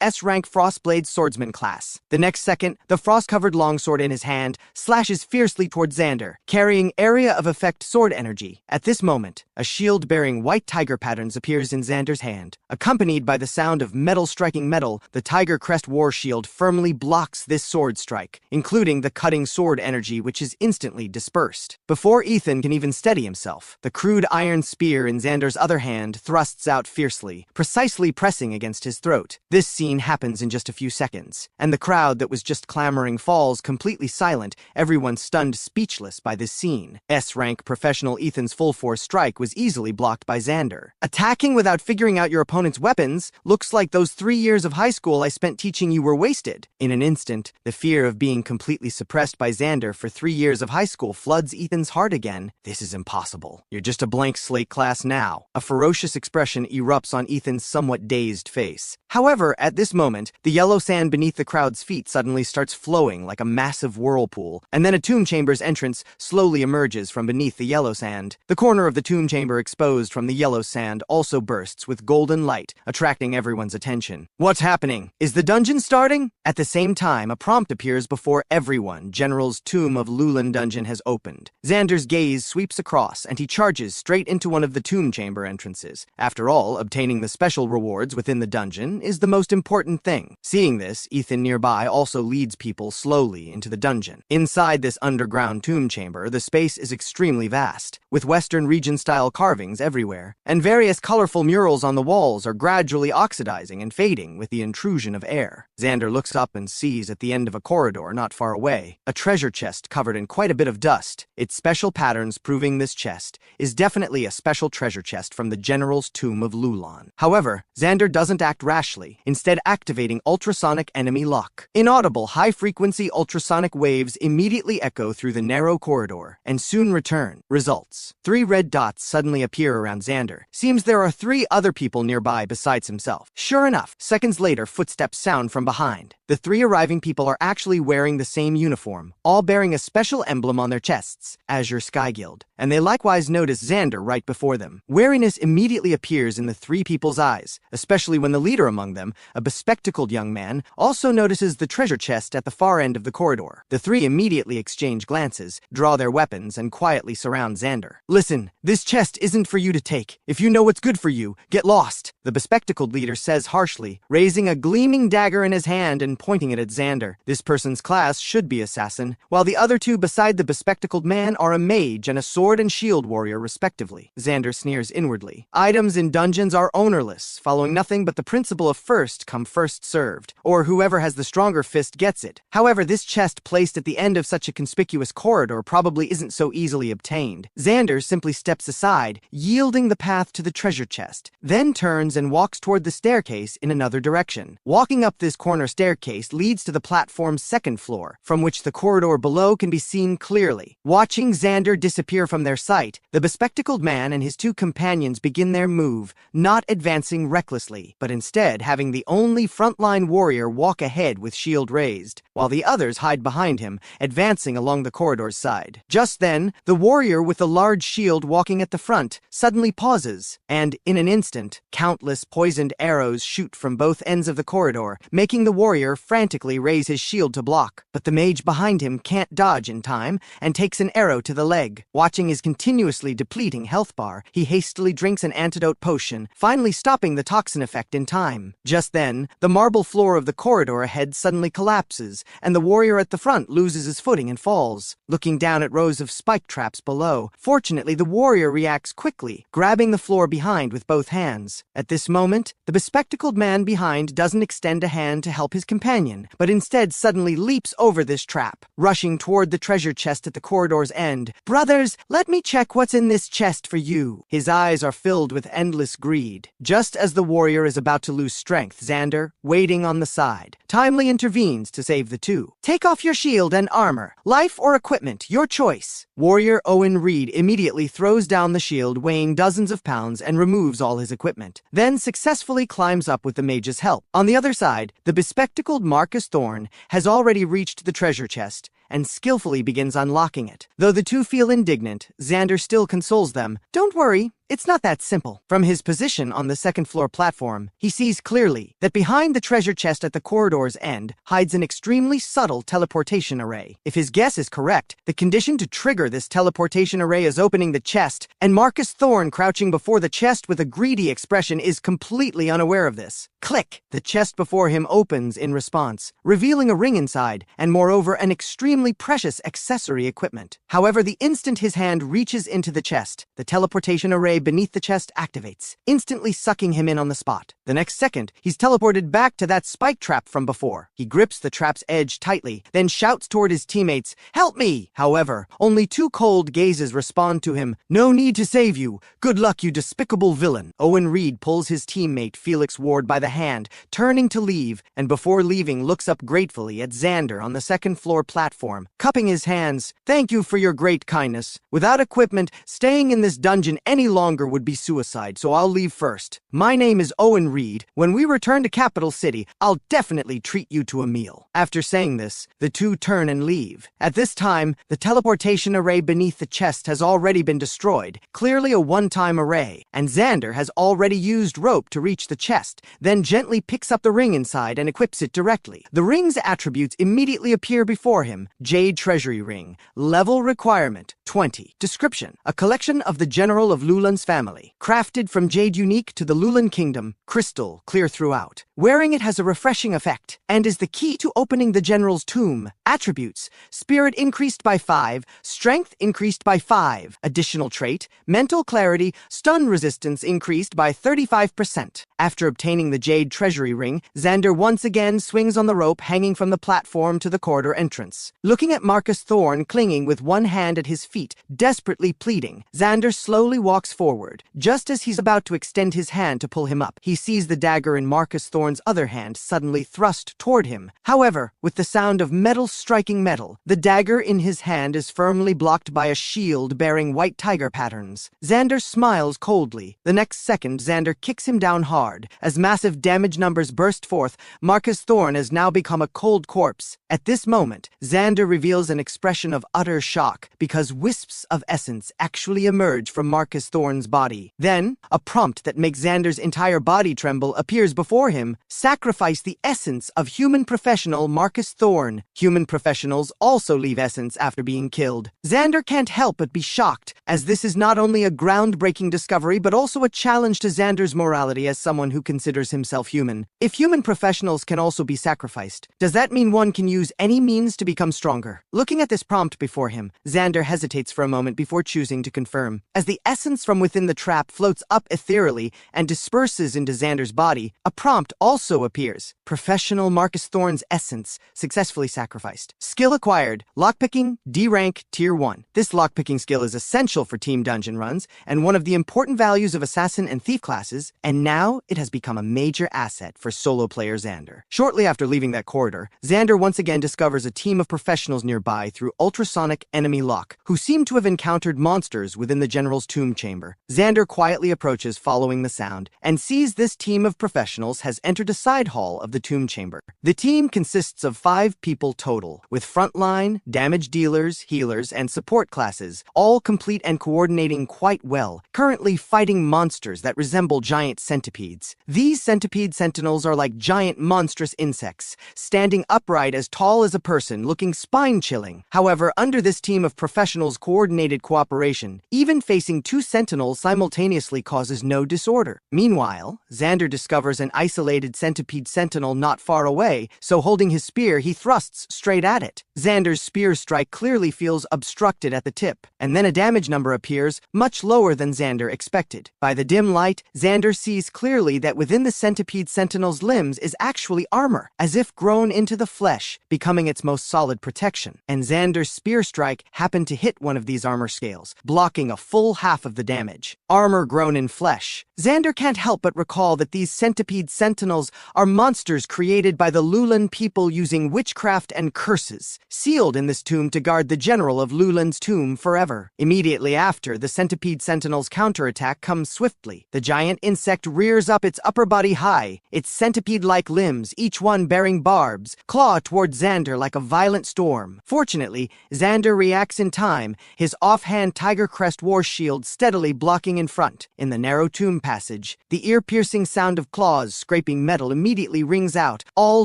S-rank Frostblade Swordsman class. The next second, the frost-covered longsword in his hand slashes fiercely toward Xander, carrying area of effect sword energy. At this moment, a shield bearing white tiger patterns appears in Xander's hand. Accompanied by the sound of metal striking metal, the Tiger Crest War Shield firmly blocks this sword strike, including the cutting sword energy, which is instantly dispersed. Before Ethan can even steady himself, the crude iron spear in Xander's other hand thrusts out fiercely, precisely pressing against his throat. This scene happens in just a few seconds, and the crowd that was just clamoring falls completely silent, everyone stunned speechless by this scene. S-rank professional Ethan's full-force strike was easily blocked by Xander. Attacking without figuring out your opponent's weapons looks like those 3 years of high school I spent teaching you were wasted. In an instant, the fear of being completely suppressed by Xander for 3 years of high school floods Ethan's heart again. This is impossible. You're just a blank slate class now. A ferocious expression erupts on Ethan's somewhat dazed face. However, at this moment, the yellow sand beneath the crowd's feet suddenly starts flowing like a massive whirlpool, and then a tomb chamber's entrance slowly emerges from beneath the yellow sand. The corner of the tomb chamber exposed from the yellow sand also bursts with golden light, attracting everyone's attention. What's happening? Is the dungeon starting? At the same time, a prompt appears before everyone. General's Tomb of Lulan dungeon has opened. Xander's gaze sweeps across, and he charges straight into one of the tomb chamber entrances. After all, obtaining the special rewards within the dungeon is the most important thing. Seeing this, Ethan nearby also leads people slowly into the dungeon. Inside this underground tomb chamber, the space is extremely vast, with Western region-style carvings everywhere, and various colorful murals on the walls are gradually oxidizing and fading with the intrusion of air. Xander looks up and sees at the end of a corridor not far away a treasure chest covered in quite a bit of dust, its special patterns proving this chest is definitely a special treasure chest from the General's Tomb of Lulan. However, Xander doesn't act rashly, instead activating ultrasonic enemy lock. Inaudible high-frequency ultrasonic waves immediately echo through the narrow corridor and soon return. Results: 3 red dots suddenly appear around Xander. Seems there are 3 other people nearby besides himself. Sure enough, seconds later, footsteps sound from behind. The 3 arriving people are actually wearing the same uniform, all bearing a special emblem on their chests, Azure Sky Guild, and they likewise notice Xander right before them. Wariness immediately appears in the 3 people's eyes, especially when the leader among them, a bespectacled young man, also notices the treasure chest at the far end of the corridor. The 3 immediately exchange glances, draw their weapons, and quietly surround Xander. "Listen, this chest isn't for you to take. If you know what's good for you, get lost," the bespectacled leader says harshly, raising a gleaming dagger in his hand and pointing it at Xander. This person's class should be assassin, while the other 2 beside the bespectacled man are a mage and a sword and shield warrior respectively. Xander sneers inwardly. Items in dungeons are ownerless, following nothing but the principle of first come first served, or whoever has the stronger fist gets it. However, this chest placed at the end of such a conspicuous corridor probably isn't so easily obtained. Xander simply steps aside, yielding the path to the treasure chest, then turns and walks toward the staircase in another direction. Walking up this corner staircase leads to the platform's 2nd floor, from which the corridor below can be seen clearly. Watching Xander disappear from their sight, the bespectacled man and his 2 companions begin their move, not advancing recklessly, but instead having the only frontline warrior walk ahead with shield raised, while the others hide behind him, advancing along the corridor's side. Just then, the warrior with the large shield walking at the front suddenly pauses, and, in an instant, countless poisoned arrows shoot from both ends of the corridor, making the warrior frantically raise his shield to block. But the mage behind him can't dodge in time and takes an arrow to the leg. Watching his continuously depleting health bar, he hastily drinks an antidote potion, finally stopping the toxin effect in time. Just then, the marble floor of the corridor ahead suddenly collapses, and the warrior at the front loses his footing and falls, looking down at rows of spike traps below. Fortunately, the warrior reacts quickly, grabbing the floor behind with both hands. At this moment, the bespectacled man behind doesn't extend a hand to help his companion, but instead suddenly leaps over this trap, rushing toward the treasure chest at the corridor's end. "Brothers, let me check what's in this chest for you." His eyes are filled with endless greed. Just as the warrior is about to lose strength, Xander, waiting on the side, timely intervenes to save the 2. "Take off your shield and armor. Life or equipment, your choice." Warrior Owen Reed immediately throws down the shield weighing dozens of pounds and removes all his equipment, then successfully climbs up with the mage's help. On the other side, the bespectacled Marcus Thorne has already reached the treasure chest and skillfully begins unlocking it. Though the 2 feel indignant, Xander still consoles them. "Don't worry, it's not that simple." From his position on the 2nd floor platform, he sees clearly that behind the treasure chest at the corridor's end hides an extremely subtle teleportation array. If his guess is correct, the condition to trigger this teleportation array is opening the chest, and Marcus Thorne, crouching before the chest with a greedy expression, is completely unaware of this. Click! The chest before him opens in response, revealing a ring inside, and moreover an extremely precious accessory equipment. However, the instant his hand reaches into the chest, the teleportation array beneath the chest activates, instantly sucking him in on the spot. The next second, he's teleported back to that spike trap from before. He grips the trap's edge tightly, then shouts toward his teammates, "Help me!" However, only 2 cold gazes respond to him. "No need to save you. Good luck, you despicable villain." Owen Reed pulls his teammate Felix Ward by the hand, turning to leave, and before leaving looks up gratefully at Xander on the 2nd floor platform, cupping his hands. "Thank you for your great kindness. Without equipment, staying in this dungeon any longer would be suicide, so I'll leave first. My name is Owen Reed. When we return to Capital City, I'll definitely treat you to a meal." After saying this, the 2 turn and leave. At this time, the teleportation array beneath the chest has already been destroyed, clearly a one-time array, and Xander has already used rope to reach the chest, then gently picks up the ring inside and equips it directly. The ring's attributes immediately appear before him. Jade Treasury Ring. Level requirement 20. Description: a collection of the General of Lulan's family. Crafted from jade unique to the Lulan Kingdom. Crystal, clear throughout. Wearing it has a refreshing effect and is the key to opening the general's tomb. Attributes: spirit increased by 5, strength increased by 5. Additional trait: mental clarity, stun resistance increased by 35%. After obtaining the Jade Treasury Ring, Xander once again swings on the rope hanging from the platform to the corridor entrance. Looking at Marcus Thorne clinging with one hand at his feet, desperately pleading, Xander slowly walks forward. Just as he's about to extend his hand to pull him up, he sees the dagger in Marcus Thorne's other hand suddenly thrust toward him. However, with the sound of metal striking metal, the dagger in his hand is firmly blocked by a shield bearing white tiger patterns. Xander smiles coldly. The next second, Xander kicks him down hard. As massive damage numbers burst forth, Marcus Thorne has now become a cold corpse. At this moment, Xander reveals an expression of utter shock because wisps of essence actually emerge from Marcus Thorne's body. Then, a prompt that makes Xander's entire body tremble appears before him. Sacrifice the essence of human professional Marcus Thorne. Human professionals also leave essence after being killed. Xander can't help but be shocked, as this is not only a groundbreaking discovery but also a challenge to Xander's morality as someone who considers himself human. If human professionals can also be sacrificed, does that mean one can use any means to become stronger? Looking at this prompt before him, Xander hesitates for a moment before choosing to confirm. As the essence from within the trap floats up ethereally and disperses into Xander's body, a prompt also appears. Professional Marcus Thorne's essence successfully sacrificed. Skill acquired: lockpicking, D rank, tier 1. This lockpicking skill is essential for team dungeon runs and one of the important values of assassin and thief classes, and now it has become a major asset for solo player Xander. Shortly after leaving that corridor, Xander once again discovers a team of professionals nearby through ultrasonic enemy lock, who seem to have encountered monsters within the general's tomb chamber. Xander quietly approaches following the sound and sees this team of professionals has entered a side hall of the tomb chamber. The team consists of 5 people total, with frontline, damage dealers, healers, and support classes, all complete and coordinating quite well, currently fighting monsters that resemble giant centipedes. These centipede sentinels are like giant monstrous insects, standing upright as tall as a person, looking spine-chilling. However, under this team of professionals' coordinated cooperation, even facing 2 sentinels simultaneously causes no disorder. Meanwhile, Xander discovers an isolated centipede sentinel not far away, so holding his spear, he thrusts straight at it. Xander's spear strike clearly feels obstructed at the tip, and then a damage number appears, much lower than Xander expected. By the dim light, Xander sees clearly that within the centipede sentinel's limbs is actually armor, as if grown into the flesh, becoming its most solid protection. And Xander's spear strike happened to hit one of these armor scales, blocking a full half of the damage. Armor grown in flesh. Xander can't help but recall that these centipede sentinels are monsters created by the Lulan people using witchcraft and curses, sealed in this tomb to guard the general of Lulan's tomb forever. Immediately after, the centipede sentinel's counterattack comes swiftly. The giant insect rears up its upper body high, its centipede-like limbs, each one bearing barbs, claw toward Xander like a violent storm. Fortunately, Xander reacts in time, his offhand Tiger Crest war shield steadily blocking in front. In the narrow tomb passage, the ear-piercing sound of claws scraping metal immediately rings out, all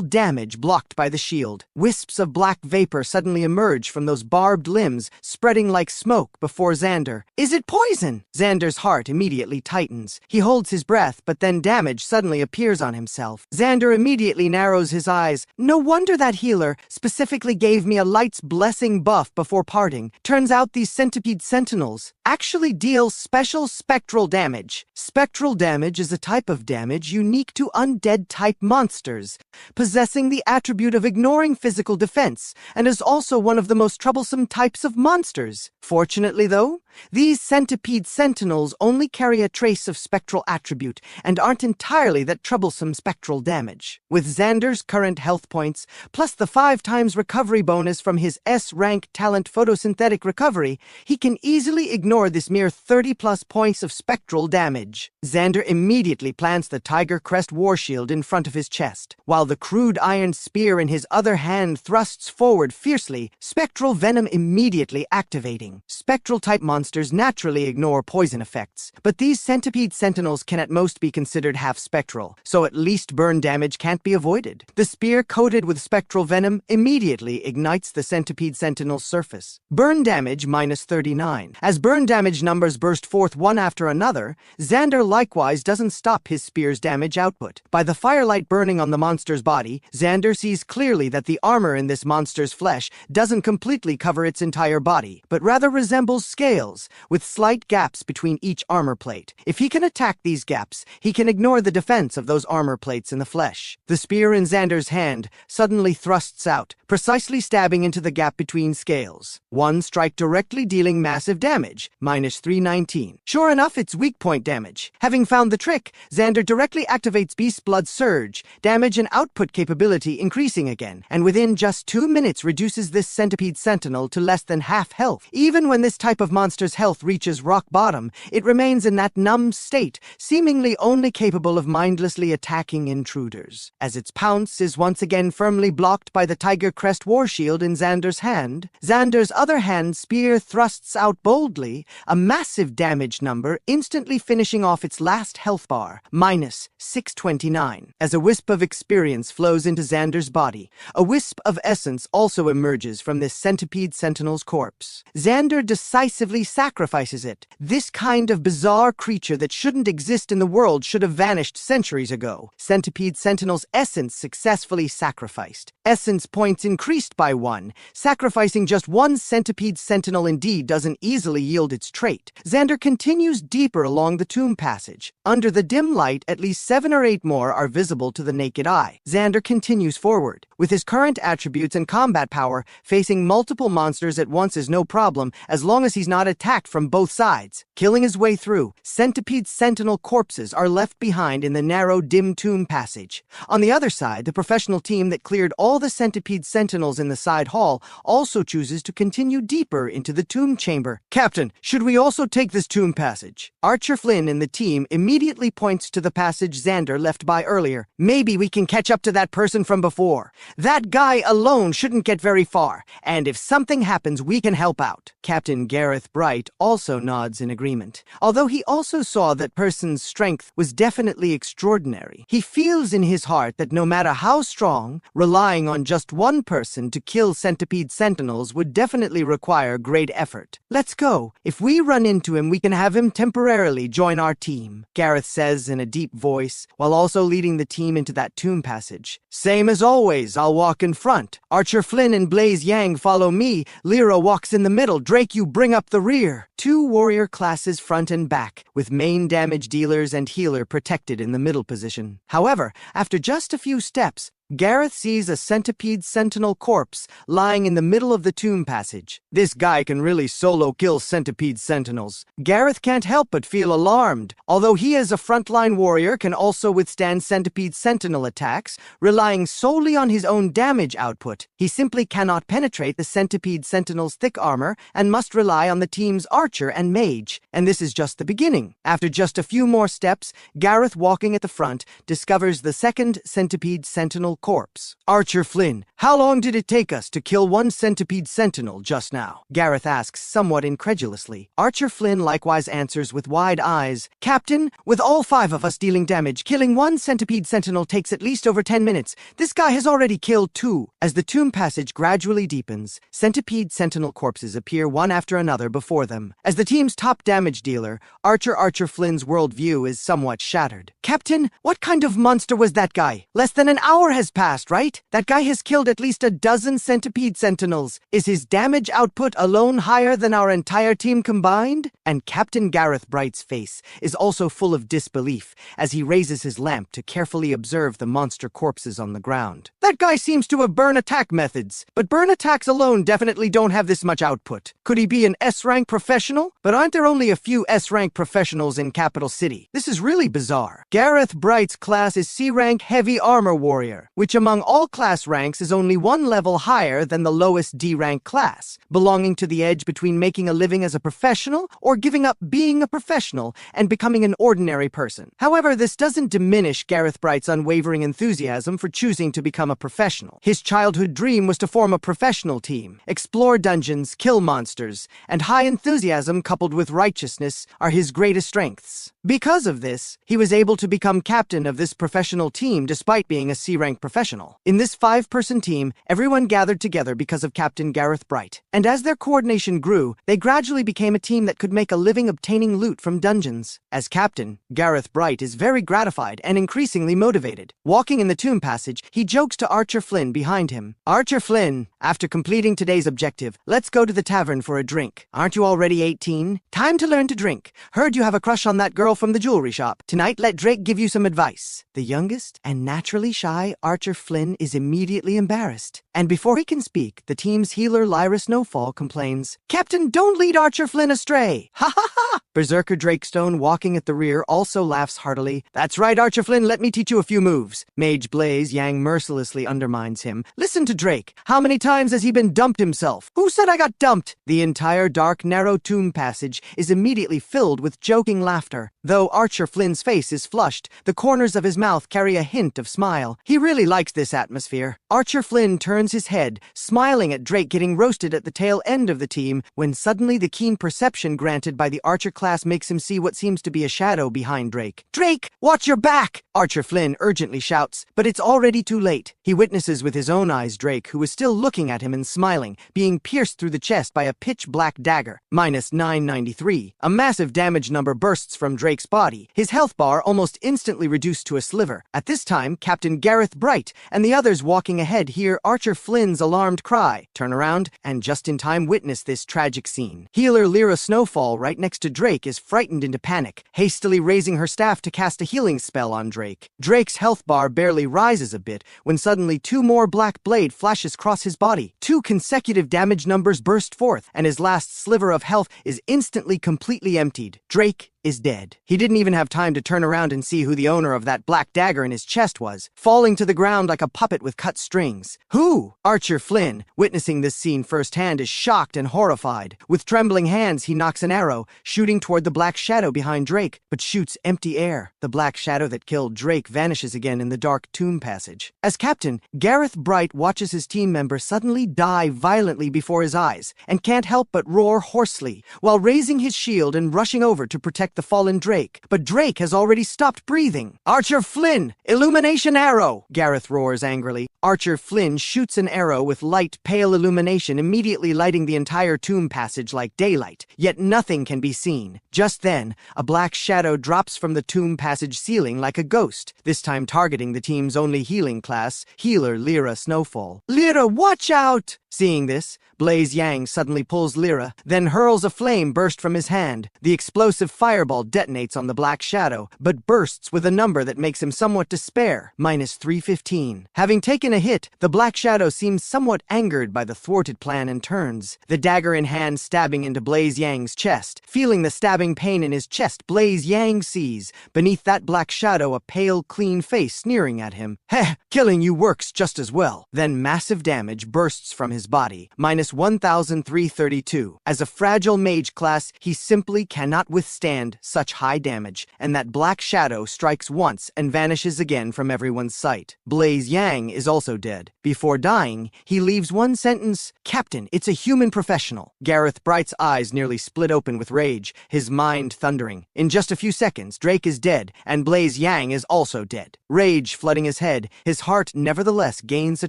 damage blocked by the shield. Wisps of black vapor suddenly emerge from those barbed limbs, spreading like smoke before Xander. Is it poison? Xander's heart immediately tightens. He holds his breath, but then damage suddenly appears on himself. Xander immediately narrows his eyes. No wonder that healer specifically gave me a light's blessing buff before parting. Turns out these centipede sentinels actually deal special spectral damage. Spectral damage is a type of damage unique to undead-type monsters, possessing the attribute of ignoring physical defense, and is also one of the most troublesome types of monsters. Fortunately, though, these centipede sentinels only carry a trace of spectral attribute and aren't entirely that troublesome spectral damage. With Xander's current health points, plus the 5 times recovery bonus from his S-rank talent photosynthetic recovery, he can easily ignore this mere 30-plus points of spectral damage. Xander immediately plants the Tiger Crest war shield in front of his chest, while the crude iron spear in his other hand thrusts forward fiercely, spectral venom immediately activating. Spectral-type monsters monsters naturally ignore poison effects, but these centipede sentinels can at most be considered half-spectral, so at least burn damage can't be avoided. The spear coated with spectral venom immediately ignites the centipede sentinel's surface. Burn damage -39. As burn damage numbers burst forth one after another, Xander likewise doesn't stop his spear's damage output. By the firelight burning on the monster's body, Xander sees clearly that the armor in this monster's flesh doesn't completely cover its entire body, but rather resembles scales, with slight gaps between each armor plate. If he can attack these gaps, he can ignore the defense of those armor plates in the flesh. The spear in Xander's hand suddenly thrusts out, precisely stabbing into the gap between scales. One strike directly dealing massive damage, -319. Sure enough, it's weak point damage. Having found the trick, Xander directly activates Beast Blood Surge, damage and output capability increasing again, and within just 2 minutes reduces this centipede sentinel to less than half health. Even when this type of monster's health reaches rock bottom, it remains in that numb state, seemingly only capable of mindlessly attacking intruders. As its pounce is once again firmly blocked by the Tiger Crest War Shield in Xander's hand, Xander's other hand spear thrusts out boldly, a massive damage number instantly finishing off its last health bar, -629. As a wisp of experience flows into Xander's body, a wisp of essence also emerges from this centipede sentinel's corpse. Xander decisively sacrifices it. This kind of bizarre creature that shouldn't exist in the world should have vanished centuries ago. Centipede sentinel's essence successfully sacrificed. Essence points increased by 1. Sacrificing just one centipede sentinel indeed doesn't easily yield its trait. Xander continues deeper along the tomb passage. Under the dim light, at least 7 or 8 more are visible to the naked eye. Xander continues forward. With his current attributes and combat power, facing multiple monsters at once is no problem as long as he's not attacked from both sides. Killing his way through, centipede sentinel corpses are left behind in the narrow, dim tomb passage. On the other side, the professional team that cleared all the centipede sentinels in the side hall also chooses to continue deeper into the tomb chamber. "Captain, should we also take this tomb passage?" Archer Flynn and the team immediately points to the passage Xander left by earlier. "Maybe we can catch up to that person from before. That guy alone shouldn't get very far, and if something happens, we can help out." Captain Gareth Bright also nods in agreement. Although he also saw that person's strength was definitely extraordinary, he feels in his heart that no matter how strong, relying on just one person to kill centipede sentinels would definitely require great effort. "Let's go. If we run into him, we can have him temporarily join our team," Gareth says in a deep voice, while also leading the team into that tomb passage. "Same as always, I'll walk in front. Archer Flynn and Blaze Yang follow me. Lyra walks in the middle. Drake, you bring up the rear." 2 warrior classes front and back, with main damage dealers and healer protected in the middle position. However, after just a few steps, Gareth sees a centipede sentinel corpse lying in the middle of the tomb passage. This guy can really solo kill centipede sentinels. Gareth can't help but feel alarmed. Although he as a frontline warrior can also withstand centipede sentinel attacks, relying solely on his own damage output, he simply cannot penetrate the centipede sentinel's thick armor and must rely on the team's archer and mage. And this is just the beginning. After just a few more steps, Gareth, walking at the front, discovers the second centipede sentinel corpse. "Archer Flynn, how long did it take us to kill one centipede sentinel just now?" Gareth asks somewhat incredulously. Archer Flynn likewise answers with wide eyes, "Captain, with all 5 of us dealing damage, killing one centipede sentinel takes at least over 10 minutes. This guy has already killed 2. As the tomb passage gradually deepens, centipede sentinel corpses appear one after another before them. As the team's top damage dealer, Archer Flynn's worldview is somewhat shattered. "Captain, what kind of monster was that guy? Less than an hour has passed, right? That guy has killed at least a dozen centipede sentinels. Is his damage output alone higher than our entire team combined?" And Captain Gareth Bright's face is also full of disbelief as he raises his lamp to carefully observe the monster corpses on the ground. "That guy seems to have burn attack methods, but burn attacks alone definitely don't have this much output. Could he be an S-rank professional? But aren't there only a few S-rank professionals in Capital City? This is really bizarre." Gareth Bright's class is C-rank heavy armor warrior. which among all class ranks is only one level higher than the lowest D-rank class, belonging to the edge between making a living as a professional or giving up being a professional and becoming an ordinary person. However, this doesn't diminish Gareth Bright's unwavering enthusiasm for choosing to become a professional. His childhood dream was to form a professional team, explore dungeons, kill monsters, and high enthusiasm coupled with righteousness are his greatest strengths. Because of this, he was able to become captain of this professional team despite being a C-rank professional. In this 5-person team, everyone gathered together because of Captain Gareth Bright. And as their coordination grew, they gradually became a team that could make a living obtaining loot from dungeons. As captain, Gareth Bright is very gratified and increasingly motivated. Walking in the tomb passage, he jokes to Archer Flynn behind him. "Archer Flynn, after completing today's objective, let's go to the tavern for a drink. Aren't you already 18? Time to learn to drink. Heard you have a crush on that girl from the jewelry shop. Tonight, let Drake give you some advice." The youngest and naturally shy Archer Flynn is immediately embarrassed. And before he can speak, the team's healer Lyra Snowfall complains, "Captain, don't lead Archer Flynn astray." Ha ha ha! Berserker Drakestone, walking at the rear, also laughs heartily. "That's right, Archer Flynn, let me teach you a few moves." Mage Blaze Yang mercilessly undermines him. "Listen to Drake. How many times has he been dumped himself? Who said I got dumped?" The entire dark, narrow tomb passage is immediately filled with joking laughter. Though Archer Flynn's face is flushed, the corners of his mouth carry a hint of smile. He really likes this atmosphere. Archer Flynn turns his head, smiling at Drake getting roasted at the tail end of the team, when suddenly the keen perception granted by the Archer class makes him see what seems to be a shadow behind Drake. "Drake, watch your back!" Archer Flynn urgently shouts, but it's already too late. He witnesses with his own eyes Drake, who is still looking at him and smiling, being pierced through the chest by a pitch-black dagger. -993. A massive damage number bursts from Drake's body, his health bar almost instantly reduced to a sliver. At this time, Captain Gareth Bright and the others walking ahead hear Archer Flynn's alarmed cry, turn around, and just in time witness this tragic scene. Healer Lyra Snowfall, right next to Drake, is frightened into panic, hastily raising her staff to cast a healing spell on Drake. Drake's health bar barely rises a bit when suddenly 2 more black blade flashes across his body. 2 consecutive damage numbers burst forth, and his last sliver of health is instantly completely emptied. Drake is dead. He didn't even have time to turn around and see who the owner of that black dagger in his chest was, falling to the ground like a puppet with cut strings. Who? Archer Flynn, witnessing this scene firsthand, is shocked and horrified. With trembling hands, he knocks an arrow, shooting toward the black shadow behind Drake, but shoots empty air. The black shadow that killed Drake vanishes again in the dark tomb passage. As captain, Gareth Bright watches his team member suddenly die violently before his eyes, and can't help but roar hoarsely, while raising his shield and rushing over to protect the fallen Drake. But Drake has already stopped breathing. "Archer Flynn, illumination arrow!" Gareth roars angrily. Archer Flynn shoots an arrow with light, pale illumination, immediately lighting the entire tomb passage like daylight. Yet nothing can be seen. Just then, a black shadow drops from the tomb passage ceiling like a ghost, this time targeting the team's only healing class, healer Lyra Snowfall. "Lyra, watch out!" Seeing this, Blaze Yang suddenly pulls Lyra, then hurls a flame burst from his hand. The explosive fireball detonates on the black shadow, but bursts with a number that makes him somewhat despair, -315. Having taken a hit, the black shadow seems somewhat angered by the thwarted plan and turns, the dagger in hand stabbing into Blaze Yang's chest. Feeling the stabbing pain in his chest, Blaze Yang sees, beneath that black shadow, a pale, clean face sneering at him. "Heh, killing you works just as well." Then massive damage bursts from his body, -1332. As a fragile mage class, he simply cannot withstand such high damage, and that black shadow strikes once and vanishes again from everyone's sight. Blaze Yang is also dead. Before dying, he leaves one sentence, "Captain, it's a human professional." Gareth Bright's eyes nearly split open with rage, his mind thundering. In just a few seconds, Drake is dead, and Blaze Yang is also dead. Rage flooding his head, his heart nevertheless gains a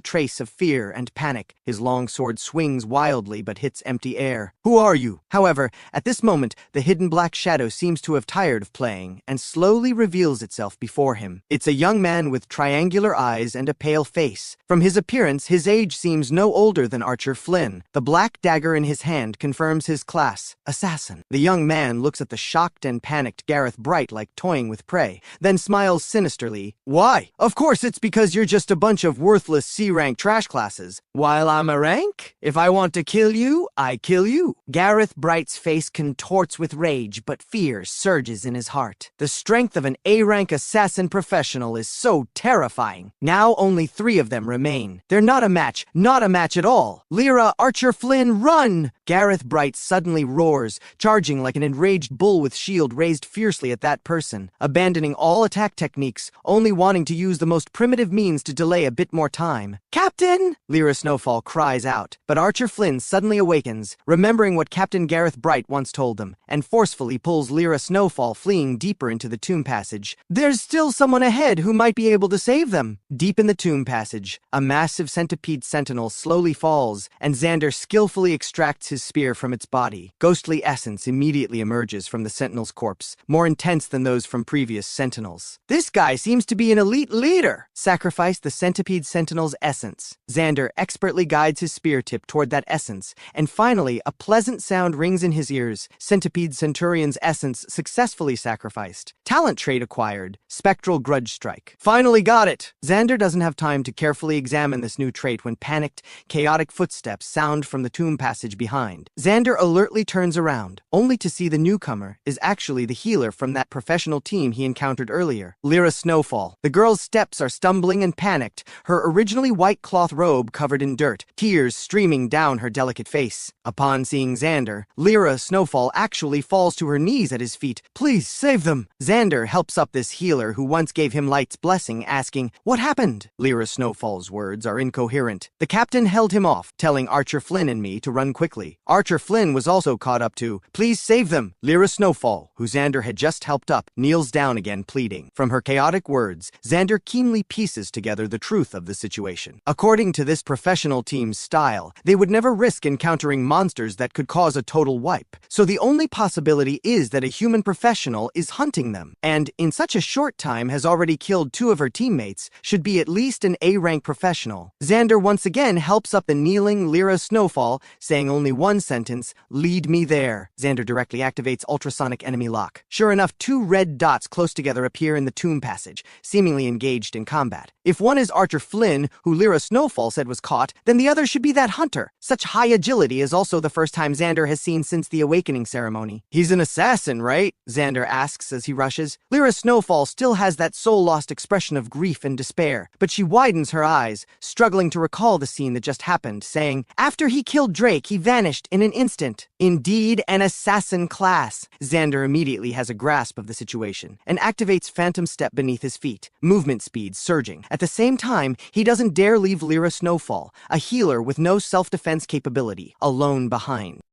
trace of fear and panic. His long sword swings wildly but hits empty air. "Who are you?" However, at this moment, the hidden black shadow seems to have tired of playing and slowly reveals itself before him. It's a young man with triangular eyes and a pale face. face. From his appearance, his age seems no older than Archer Flynn. The black dagger in his hand confirms his class, assassin. The young man looks at the shocked and panicked Gareth Bright like toying with prey, then smiles sinisterly. Why? Of course it's because you're just a bunch of worthless C-rank trash classes. While I'm a rank? If I want to kill you, I kill you. Gareth Bright's face contorts with rage, but fear surges in his heart. The strength of an A-rank assassin professional is so terrifying. Now only 3 of them remain. They're not a match at all. Lyra, Archer Flynn, run! Gareth Bright suddenly roars, charging like an enraged bull with shield raised fiercely at that person, abandoning all attack techniques, only wanting to use the most primitive means to delay a bit more time. Captain! Lyra Snowfall cries out, but Archer Flynn suddenly awakens, remembering what Captain Gareth Bright once told them, and forcefully pulls Lyra Snowfall, fleeing deeper into the tomb passage. There's still someone ahead who might be able to save them. Deep in the tomb passage, a massive centipede sentinel slowly falls, and Xander skillfully extracts his spear from its body. Ghostly essence immediately emerges from the sentinel's corpse, more intense than those from previous sentinels. This guy seems to be an elite leader. Sacrifice the centipede sentinel's essence. Xander expertly guides his spear tip toward that essence, and finally a pleasant sound rings in his ears. Centipede Centurion's essence successfully sacrificed. Talent trait acquired. Spectral Grudge Strike. Finally got it! Xander doesn't have time to carefully examine this new trait when panicked, chaotic footsteps sound from the tomb passage behind. Xander alertly turns around, only to see the newcomer is actually the healer from that professional team he encountered earlier, Lyra Snowfall. The girl's steps are stumbling and panicked, her originally white cloth robe covered in dirt, tears streaming down her delicate face. Upon seeing Xander, Lyra Snowfall actually falls to her knees at his feet. Please save them! Xander helps up this healer who once gave him Light's blessing, asking, what happened? Lyra Snowfall's words are incoherent. The captain held him off, telling Archer Flynn and me to run quickly. Archer Flynn was also caught up to, please save them! Lyra Snowfall, who Xander had just helped up, kneels down again, pleading. From her chaotic words, Xander keenly pieces together the truth of the situation. According to this professional team's style, they would never risk encountering monsters that could cause a total wipe. So the only possibility is that a human professional is hunting them, and in such a short time has already killed 2 of her teammates, should be at least an A-rank professional. Xander once again helps up the kneeling Lyra Snowfall, saying only one sentence, lead me there. Xander directly activates ultrasonic enemy lock. Sure enough, 2 red dots close together appear in the tomb passage, seemingly engaged in combat. If one is Archer Flynn, who Lyra Snowfall said was caught, then the other should be that hunter. Such high agility is also the first time Xander has seen since the awakening ceremony. He's an assassin, right? Xander asks as he rushes. Lyra Snowfall still has that soul-lost expression of grief and despair, but she widens her eyes, struggling to recall the scene that just happened, saying, after he killed Drake, he vanished in an instant. Indeed, an assassin class. Xander immediately has a grasp of the situation and activates Phantom Step beneath his feet, movement speed surging. At the same time, he doesn't dare leave Lyra Snowfall, a healer with no self-defense capability, alone behind.